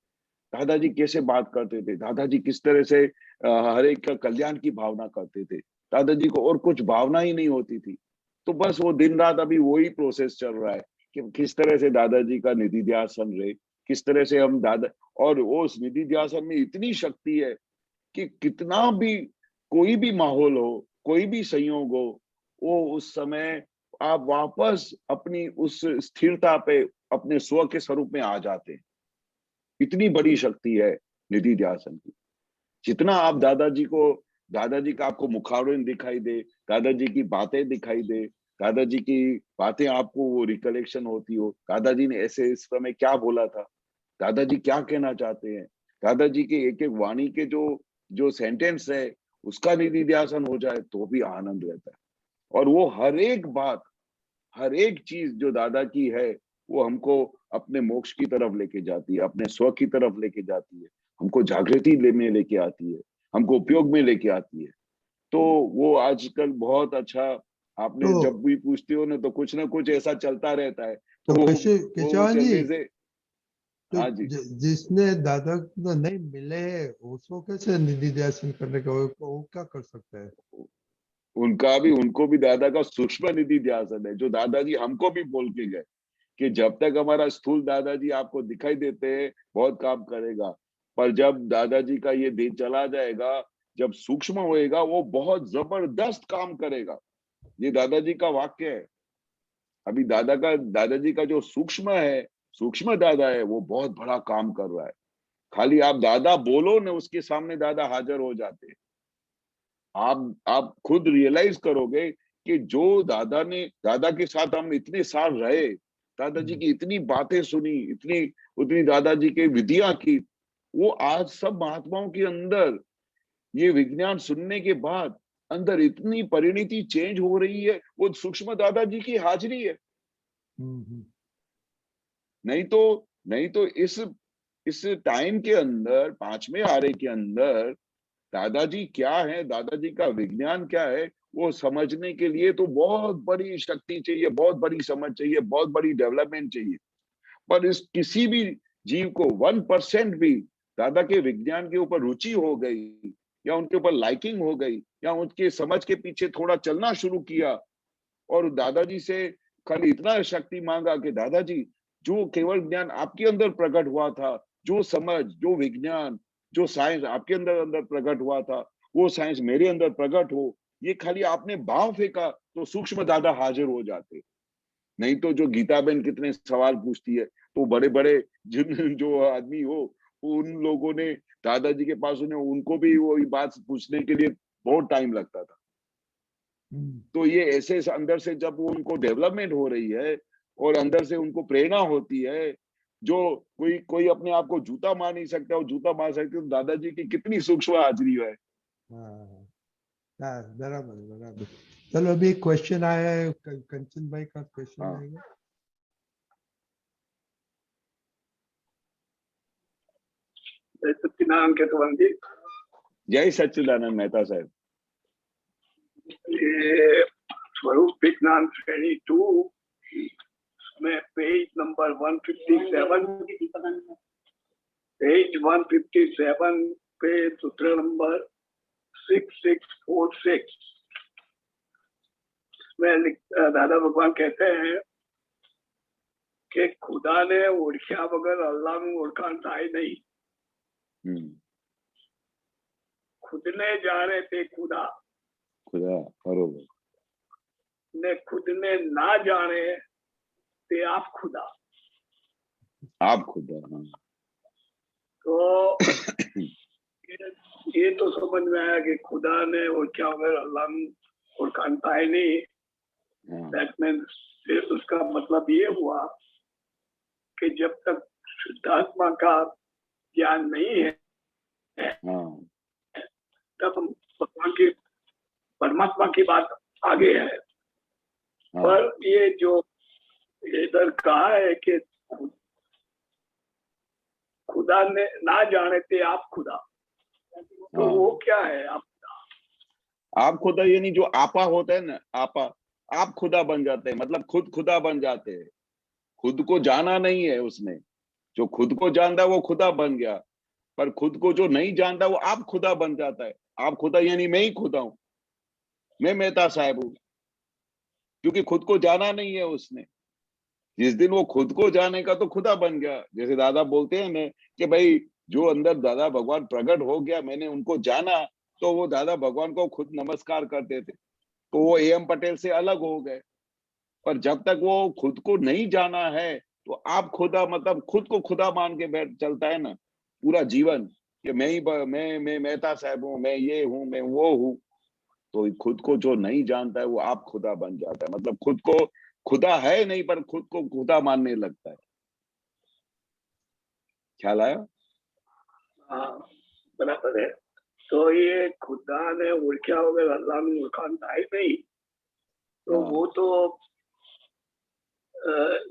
S2: दादाजी कैसे बात करते थे, दादाजी किस तरह से हर एक का कल्याण की भावना करते थे। दादाजी को और कुछ भावना ही नहीं होती थी। तो बस वो दिन रात अभी वही प्रोसेस चल रहा है कि किस तरह से दादाजी का निधि ध्यासन रहे, किस तरह से हम दादा, और वो उस निधि ध्यासन में इतनी शक्ति है कि कितना भी कोई भी माहौल हो, कोई भी संयोग हो, वो उस समय आप वापस अपनी उस स्थिरता पे अपने स्व के स्वरूप में आ जाते हैं। इतनी बड़ी शक्ति है निधि ध्यासन की। जितना आप दादाजी का आपको मुखावरण दिखाई दे, दादाजी की बातें दिखाई दे, दादाजी की बातें आपको वो रिकलेक्शन होती हो, दादाजी ने ऐसे इस समय क्या बोला था, दादाजी क्या कहना चाहते हैं, दादाजी के एक एक वाणी के जो जो सेंटेंस है उसका निधि ध्यासन हो जाए तो भी आनंद रहता है। और वो हर एक बात, हर एक चीज जो दादा की है, वो हमको अपने मोक्ष की तरफ लेके जाती है, अपने स्व की तरफ लेके जाती है, हमको जागृति में लेके आती है, हमको उपयोग में लेके आती है। तो वो आजकल बहुत अच्छा, आपने
S3: तो
S2: जब भी पूछते हो ना कुछ ऐसा चलता रहता है।
S3: तो
S2: तो वो
S3: केशवान जी,
S2: चलने से,
S3: तो
S2: हाँ जी,
S3: जिसने दादा को नहीं मिले है उसको कैसे निधि ध्यान करने का, वो क्या कर सकता है?
S2: उनको भी दादा का सूक्ष्म निधि ध्यान है, जो दादाजी हमको भी बोल के गए कि जब तक हमारा स्थूल दादाजी आपको दिखाई देते हैं बहुत काम करेगा, पर जब दादाजी का ये दिन चला जाएगा, जब सूक्ष्म होएगा वो बहुत जबरदस्त काम करेगा। ये दादाजी का वाक्य है। अभी दादाजी का जो सूक्ष्म है, सूक्ष्म दादा है, वो बहुत बड़ा काम कर रहा है। खाली आप दादा बोलो ना, उसके सामने दादा हाजिर हो जाते हैं। आप खुद रियलाइज करोगे कि जो दादा के साथ हम इतने साल रहे, दादाजी की इतनी बातें सुनी, इतनी उतनी दादाजी के विधियां की, वो आज सब महात्माओं के अंदर ये विज्ञान सुनने के बाद अंदर इतनी परिणति चेंज हो रही है, वो सूक्ष्म दादाजी की हाजिरी है।
S3: हम्म।
S2: नहीं तो इस टाइम के अंदर, 5वें आरे के अंदर दादाजी क्या है, दादाजी का विज्ञान क्या है, वो समझने के लिए तो बहुत बड़ी शक्ति चाहिए, बहुत बड़ी समझ चाहिए, बहुत बड़ी डेवलपमेंट चाहिए। पर इस किसी भी जीव को 1% भी दादा के विज्ञान के ऊपर रुचि हो गई, या उनके ऊपर लाइकिंग हो गई, या उनके समझ के पीछे थोड़ा चलना शुरू किया, और दादाजी से खाली इतना शक्ति मांगा कि दादाजी, जो केवल ज्ञान आपके अंदर प्रकट हुआ था, जो समझ, जो विज्ञान, जो साइंस आपके अंदर अंदर प्रकट हुआ था, वो साइंस मेरे अंदर प्रकट हो, ये खाली आपने भाव फेंका तो सूक्ष्म दादा हाजिर हो जाते। नहीं तो जो गीता बहन कितने सवाल पूछती है, तो बड़े बड़े जिन जो आदमी हो, उन लोगों ने दादाजी के पास, उन्हें उनको भी वही बात पूछने के लिए बहुत टाइम लगता था। तो ये ऐसे अंदर से जब वो उनको डेवलपमेंट हो रही है और अंदर से उनको प्रेरणा होती है, जो कोई कोई अपने आप को जूता मार नहीं सकता, और जूता मार सकते, तो दादाजी की कितनी सूक्ष्म हाजिरी है।
S3: हाँ हाँ, बराबर बराबर। चलो अभी एक क्वेश्चन आया है, कंचन भाई का क्वेश्चन
S2: हाँ,
S3: आएगा।
S5: सत्यनारायण केतवन जी,
S2: जय सच्चिदानंद मेहता साहब।
S5: ये स्वरूप विज्ञान श्रेणी 2 में पेज नंबर 157 पे सूत्र नंबर 6646 में दादा भगवान कहते हैं कि खुदा ने ओळख्या बगैर अल्लाह નું ઓળખાણ થાય नहीं। खुद ने जाने ते खुदा
S2: खुदा, बरोबर.
S5: ने खुद ने ना जाने ते आप खुदा.
S2: आप खुदा. हाँ.
S5: तो ये तो समझ में आया कि खुदा ने और क्या होगा अल्लाह ने और कांता है नहीं.
S2: हाँ.
S5: दैट मीन्स फिर उसका मतलब ये हुआ कि जब तक शुद्धात्मा का ज्ञान नहीं है
S2: हाँ.
S5: तब हम भगवान की परमात्मा की बात आगे है.
S2: हाँ.
S5: पर ये जो इधर कहा है कि खुदा ने ना जाने थे आप खुदा, तो
S2: हाँ.
S5: वो क्या है?
S2: आप खुदा यानी जो आपा होता है ना, आपा, आप खुदा बन जाते हैं, मतलब खुद खुदा बन जाते हैं. खुद को जाना नहीं है उसने. जो खुद को जानता है वो खुदा बन गया, पर खुद को जो नहीं जानता वो आप खुदा बन जाता है. आप खुदा यानी मैं ही खुदा हूं, मैं मेहता साहब हूं, क्योंकि खुद को जाना नहीं है उसने. जिस दिन वो खुद को जानेगा तो खुदा बन गया. जैसे दादा बोलते हैं ना कि भाई जो अंदर दादा भगवान प्रकट हो गया, मैंने उनको जाना, तो वो दादा भगवान को खुद नमस्कार करते थे, तो वो एम पटेल से अलग हो गए. पर जब तक वो खुद को नहीं जाना है तो आप खुदा, मतलब खुद को खुदा मान के बैठ चलता है ना पूरा जीवन, कि मैं ही मैं मेहता साहब हूँ, मैं ये हूँ, मैं वो हूँ. तो खुद को जो नहीं जानता है वो आप खुदा बन जाता है, मतलब खुद को खुदा है नहीं पर खुद को खुदा मानने लगता है. ख्याल आया?
S5: हाँ, बराबर है. तो ये खुदा ने और क्या हो गया अल्लाह ने और कांता है नहीं, तो
S2: हाँ.
S5: वो तो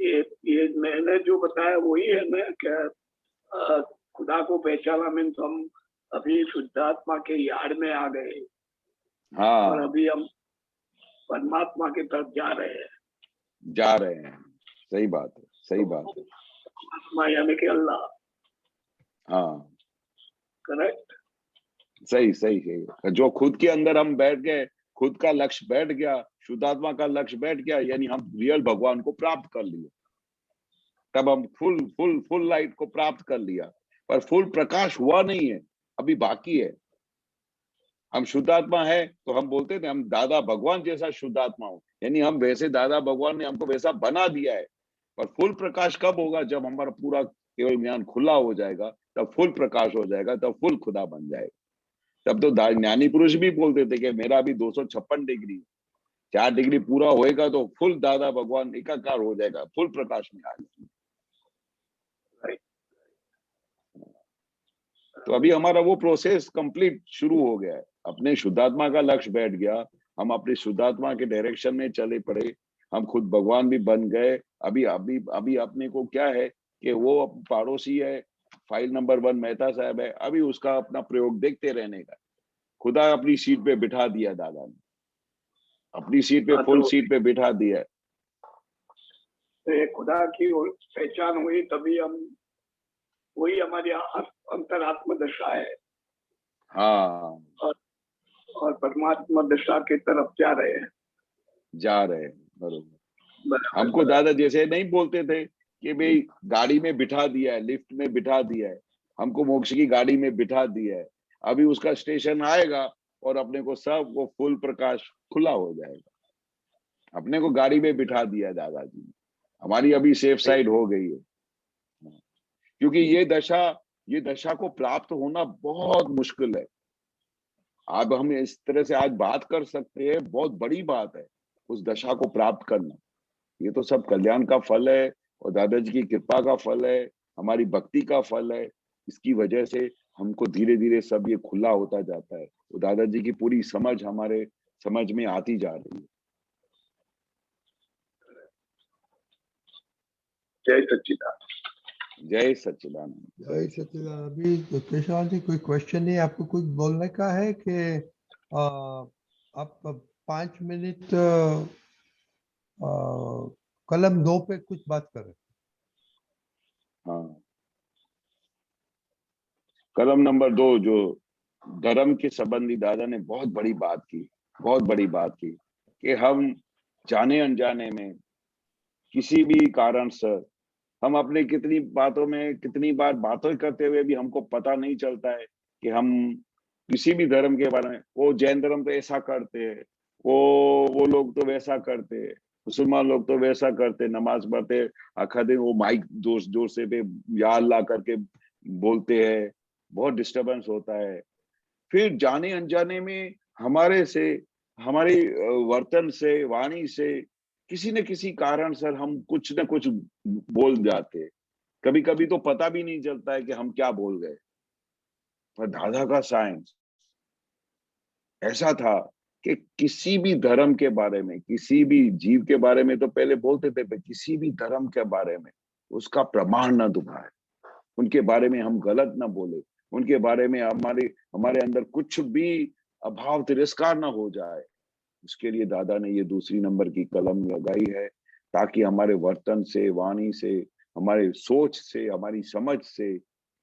S5: ये मैंने जो बताया वही है ना कि खुदा को पहचाना मीन्स हम अभी शुद्धात्मा के यार्ड में आ गए और
S2: हाँ,
S5: अभी हम परमात्मा की तरफ जा रहे हैं.
S2: जा रहे हैं. सही बात है, सही बात है.
S5: आत्मा यानी कि अल्लाह.
S2: हाँ,
S5: करेक्ट.
S2: सही सही सही. जो खुद के अंदर हम बैठ गए, खुद का लक्ष्य बैठ गया, शुद्धात्मा का लक्ष्य बैठ गया, यानी हम रियल भगवान को प्राप्त कर लिए. तब हम फुल फुल फुल लाइट को प्राप्त कर लिया. पर फुल प्रकाश हुआ नहीं है, अभी बाकी है. हम शुद्धात्मा है तो हम बोलते थे हम दादा भगवान जैसा शुद्धात्मा हो, यानी हम वैसे, दादा भगवान ने हमको वैसा बना दिया है. पर फुल प्रकाश कब होगा? जब हमारा पूरा केवल ज्ञान खुला हो जाएगा, तब फुल प्रकाश हो जाएगा, तब फुल खुदा बन जाएगा. तब तो ज्ञानी पुरुष भी बोलते थे कि मेरा भी 256 डिग्री, 4 डिग्री पूरा होएगा तो फुल दादा भगवान एकाकार हो जाएगा, फुल प्रकाश में आ जाएगा. तो अभी हमारा वो प्रोसेस कंप्लीट शुरू हो गया है. अपने शुद्धात्मा का लक्ष्य बैठ गया, हम अपनी शुद्धात्मा के डायरेक्शन में चले पड़े, हम खुद भगवान भी बन गए. अभी अभी अभी अपने को क्या है कि वो पड़ोसी है, फाइल नंबर 1 मेहता साहब है, अभी उसका अपना प्रयोग देखते रहने का. खुदा अपनी सीट पे बिठा दिया, दादा ने अपनी सीट पे, फुल सीट पे बिठा दिया है.
S5: तो ये खुदा की पहचान हुई तभी हम, वही हमारी अंतरात्मा दशा है.
S2: हाँ,
S5: और परमात्मा दशा की तरफ जा रहे हैं.
S2: जा रहे हैं. बरोबर. हमको दादा जैसे नहीं बोलते थे कि भाई गाड़ी में बिठा दिया है, लिफ्ट में बिठा दिया है, हमको मोक्ष की गाड़ी में बिठा दिया है. अभी उसका स्टेशन आएगा और अपने को सब वो फुल प्रकाश खुला हो जाएगा. अपने को गाड़ी में बिठा दिया है दादाजी ने. हमारी अभी सेफ साइड हो गई है, क्योंकि ये दशा को प्राप्त होना बहुत मुश्किल है. अब हम इस तरह से आज बात कर सकते हैं, बहुत बड़ी बात है उस दशा को प्राप्त करना. ये तो सब कल्याण का फल है और दादाजी की कृपा का फल है, हमारी भक्ति का फल है. इसकी वजह से हमको धीरे धीरे सब ये खुला होता जाता है. तो दादाजी की पूरी समझ हमारे समझ में आती जा रही है.
S5: जय सच्चिदानंद.
S2: जय सच्चिदानंद.
S3: जय सच्चिदानंद. अभी केशव जी कोई क्वेश्चन नहीं, आपको कुछ बोलने का है कि आप 5 मिनट कलम 2 पे कुछ बात करें.
S2: हाँ, कलम नंबर 2 जो धर्म के संबंधी दादा ने बहुत बड़ी बात की, बहुत बड़ी बात की कि हम जाने अनजाने में किसी भी कारण से हम अपने कितनी बातों में, कितनी बार बातें करते हुए भी हमको पता नहीं चलता है कि हम किसी भी धर्म के बारे में, वो जैन धर्म तो ऐसा करते हैं, वो लोग तो वैसा करते हैं, मुसलमान लोग तो वैसा करते, नमाज पढ़ते आखा दिन, वो माइक जोर जोर से पे या अल्लाह करके बोलते हैं, बहुत डिस्टरबेंस होता है। फिर जाने अनजाने में हमारे से, हमारी वर्तन से, वाणी से, किसी न किसी कारण से हम कुछ न कुछ बोल जाते। कभी कभी तो पता भी नहीं चलता है कि हम क्या बोल गए। पर दादा का साइंस ऐसा था कि किसी भी धर्म के बारे में, किसी भी जीव के बारे में तो पहले बोलते थे, पर किसी भी धर्म के बारे में उसका प्रमाण न दुभाए, उनके बारे में हम गलत ना बोले, उनके बारे में हमारे अंदर कुछ भी अभाव तिरस्कार ना हो जाए। उसके लिए दादा ने ये दूसरी नंबर की कलम लगाई है, ताकि हमारे वर्तन से, वाणी से, हमारे सोच से, हमारी समझ से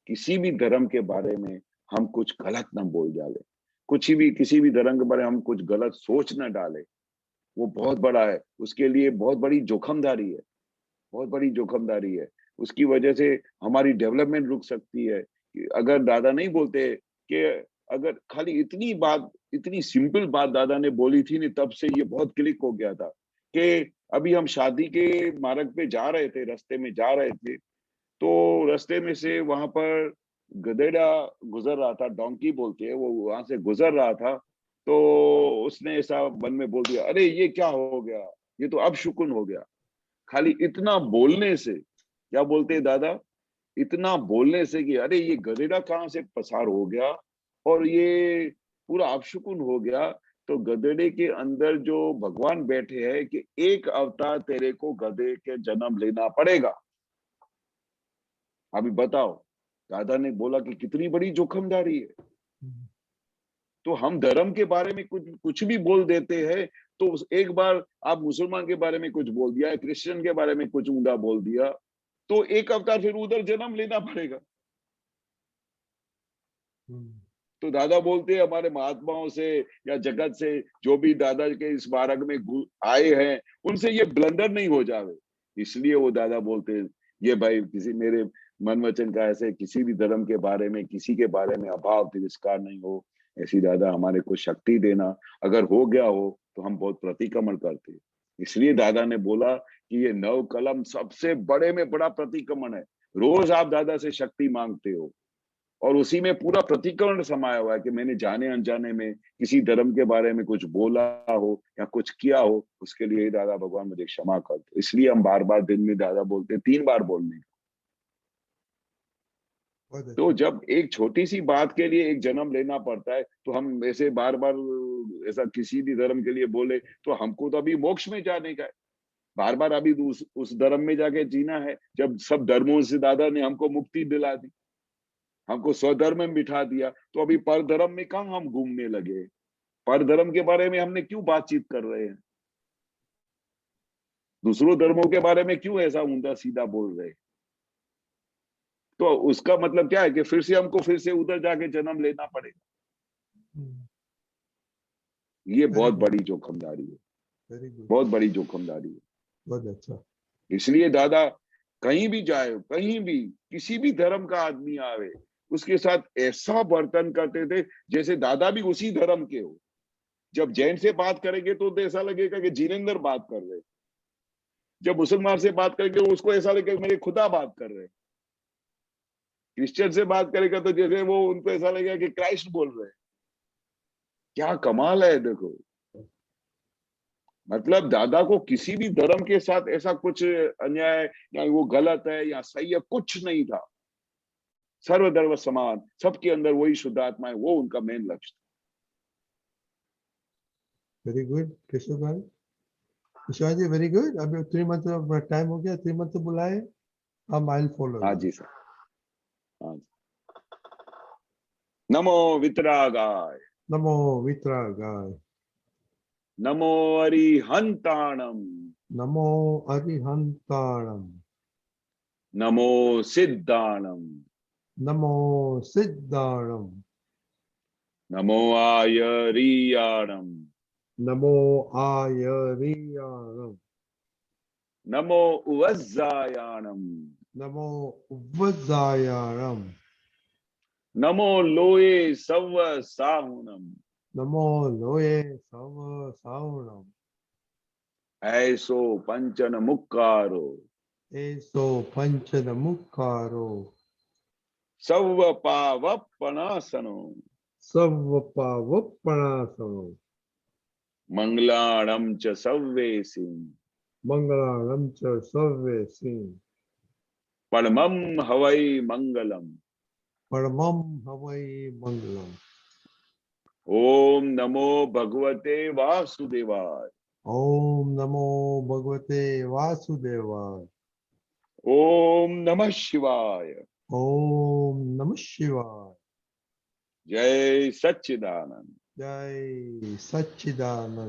S2: किसी भी धर्म के बारे में हम कुछ गलत ना बोल डाले, कुछ भी किसी भी धर्म के बारे में हम कुछ गलत सोच ना डाले। वो बहुत बड़ा है, उसके लिए बहुत बड़ी जोखमदारी है, बहुत बड़ी जोखमदारी है। उसकी वजह से हमारी डेवलपमेंट रुक सकती है। अगर दादा नहीं बोलते कि, अगर खाली इतनी बात, इतनी सिंपल बात दादा ने बोली थी नहीं, तब से ये बहुत क्लिक हो गया था कि अभी हम शादी के मार्ग पे जा रहे थे, रास्ते में जा रहे थे, तो रास्ते में से वहां पर गधेड़ा गुजर रहा था, डोंकी बोलते हैं, वो वहां से गुजर रहा था। तो उसने ऐसा मन में बोल दिया, अरे ये क्या हो गया, ये तो अब शुकुन हो गया। खाली इतना बोलने से, क्या बोलते हैं दादा, इतना बोलने से कि अरे ये गधेड़ा कहाँ से पसार हो गया और ये पूरा अपशुकुन हो गया। तो गधेड़े के अंदर जो भगवान बैठे हैं कि एक अवतार तेरे को गधे के जन्म लेना पड़ेगा। अभी बताओ, दादा ने बोला कि कितनी बड़ी जोखमदारी है। तो हम धर्म के बारे में कुछ भी बोल देते हैं। तो एक बार आप मुसलमान के बारे में कुछ बोल दिया, क्रिश्चियन के बारे में कुछ ऊंधा बोल दिया, तो एक अवतार फिर उधर जन्म लेना पड़ेगा। तो दादा बोलते हैं हमारे महात्माओं से या जगत से, जो भी दादा के इस मार्ग में आए हैं, उनसे ये ब्लंडर नहीं हो जावे। इसलिए वो दादा बोलते हैं, ये भाई किसी मेरे मन वचन का ऐसे किसी भी धर्म के बारे में, किसी के बारे में अभाव तिरस्कार नहीं हो, ऐसी दादा हमारे को शक्ति देना। अगर हो गया हो तो हम बहुत प्रतिक्रमण करते। इसलिए दादा ने बोला कि ये 9 कलम सबसे बड़े में बड़ा प्रतिक्रमण है। रोज आप दादा से शक्ति मांगते हो और उसी में पूरा प्रतिक्रमण समाया हुआ है कि मैंने जाने अनजाने में किसी धर्म के बारे में कुछ बोला हो या कुछ किया हो, उसके लिए दादा भगवान मुझे क्षमा कर दो। इसलिए हम बार बार दिन में दादा बोलते, 3 बार बोलने। तो जब एक छोटी सी बात के लिए एक जन्म लेना पड़ता है, तो हम ऐसे बार बार ऐसा किसी भी धर्म के लिए बोले, तो हमको तो अभी मोक्ष में जाने का है, बार बार अभी उस धर्म में जाके जीना है। जब सब धर्मों से दादा ने हमको मुक्ति दिला दी, हमको स्वधर्म में बिठा दिया, तो अभी पर धर्म में कहाँ हम घूमने लगे? पर धर्म के बारे में हमने क्यों बातचीत कर रहे हैं? दूसरों धर्मों के बारे में क्यों ऐसा ऊंधा सीधा बोल रहे हैं? तो उसका मतलब क्या है कि फिर से हमको फिर से उधर जाके जन्म लेना पड़ेगा। ये बहुत बड़ी जोखमदारी है, बहुत बड़ी जोखमदारी है।
S3: बहुत अच्छा।
S2: इसलिए दादा कहीं भी जाए, कहीं भी किसी भी धर्म का आदमी आवे, उसके साथ ऐसा बर्तन करते थे जैसे दादा भी उसी धर्म के हो। जब जैन से बात करेंगे तो ऐसा लगेगा कि जिनेंद्र बात कर रहे, जब मुसलमान से बात करेंगे तो उसको ऐसा लगेगा मेरे खुदा बात कर रहे, क्रिश्चियन से बात करेगा तो जैसे वो उनको ऐसा लगेगा कि क्राइस्ट बोल रहे। क्या कमाल है देखो। मतलब दादा को किसी भी धर्म के साथ ऐसा कुछ अन्याय या वो गलत है या सही है कुछ नहीं था। सर्वधर्म समान, सबके अंदर वही शुद्ध आत्मा है, वो उनका मेन लक्ष्य था।
S3: वेरी गुड केशव भाई, केशव जी वेरी गुड। अभी 3 मंथ टाइम हो गया, 3 मंथ बुलाए, हम आई विल फॉलो।
S2: हाँ जी सर, हाँ जी। नमो वितरागाय,
S3: नमो वितरागाय,
S2: नमो अरिहंताणम,
S3: नमो अरिहंताणम,
S2: नमो सिद्धाणम,
S3: नमो सिद्धाणम,
S2: नमो आयरियाणम,
S3: नमो आयरियाणम,
S2: नमो उवज्जायाणम,
S3: नमो वज्जायाणम,
S2: नमो लोये सव साहुनम,
S3: नमो लोये सव सावणम,
S2: ऐसो पंचन मुक्कारो,
S3: एसो पंचन मुखारो,
S2: सव पावपनासनो,
S3: सव पावपणासनो,
S2: मंगलाणम च सव्वेसी,
S3: मंगलानं च सर्वेसि,
S2: परमं हवै मंगलम।
S3: परमं हवै मंगलम्।
S2: ओम नमो भगवते वासुदेवाय,
S3: ओम नमो भगवते वासुदेवाय,
S2: ओम नमः शिवाय,
S3: ओम नमः शिवाय।
S2: जय सच्चिदानंद।
S3: जय सच्चिदानंद।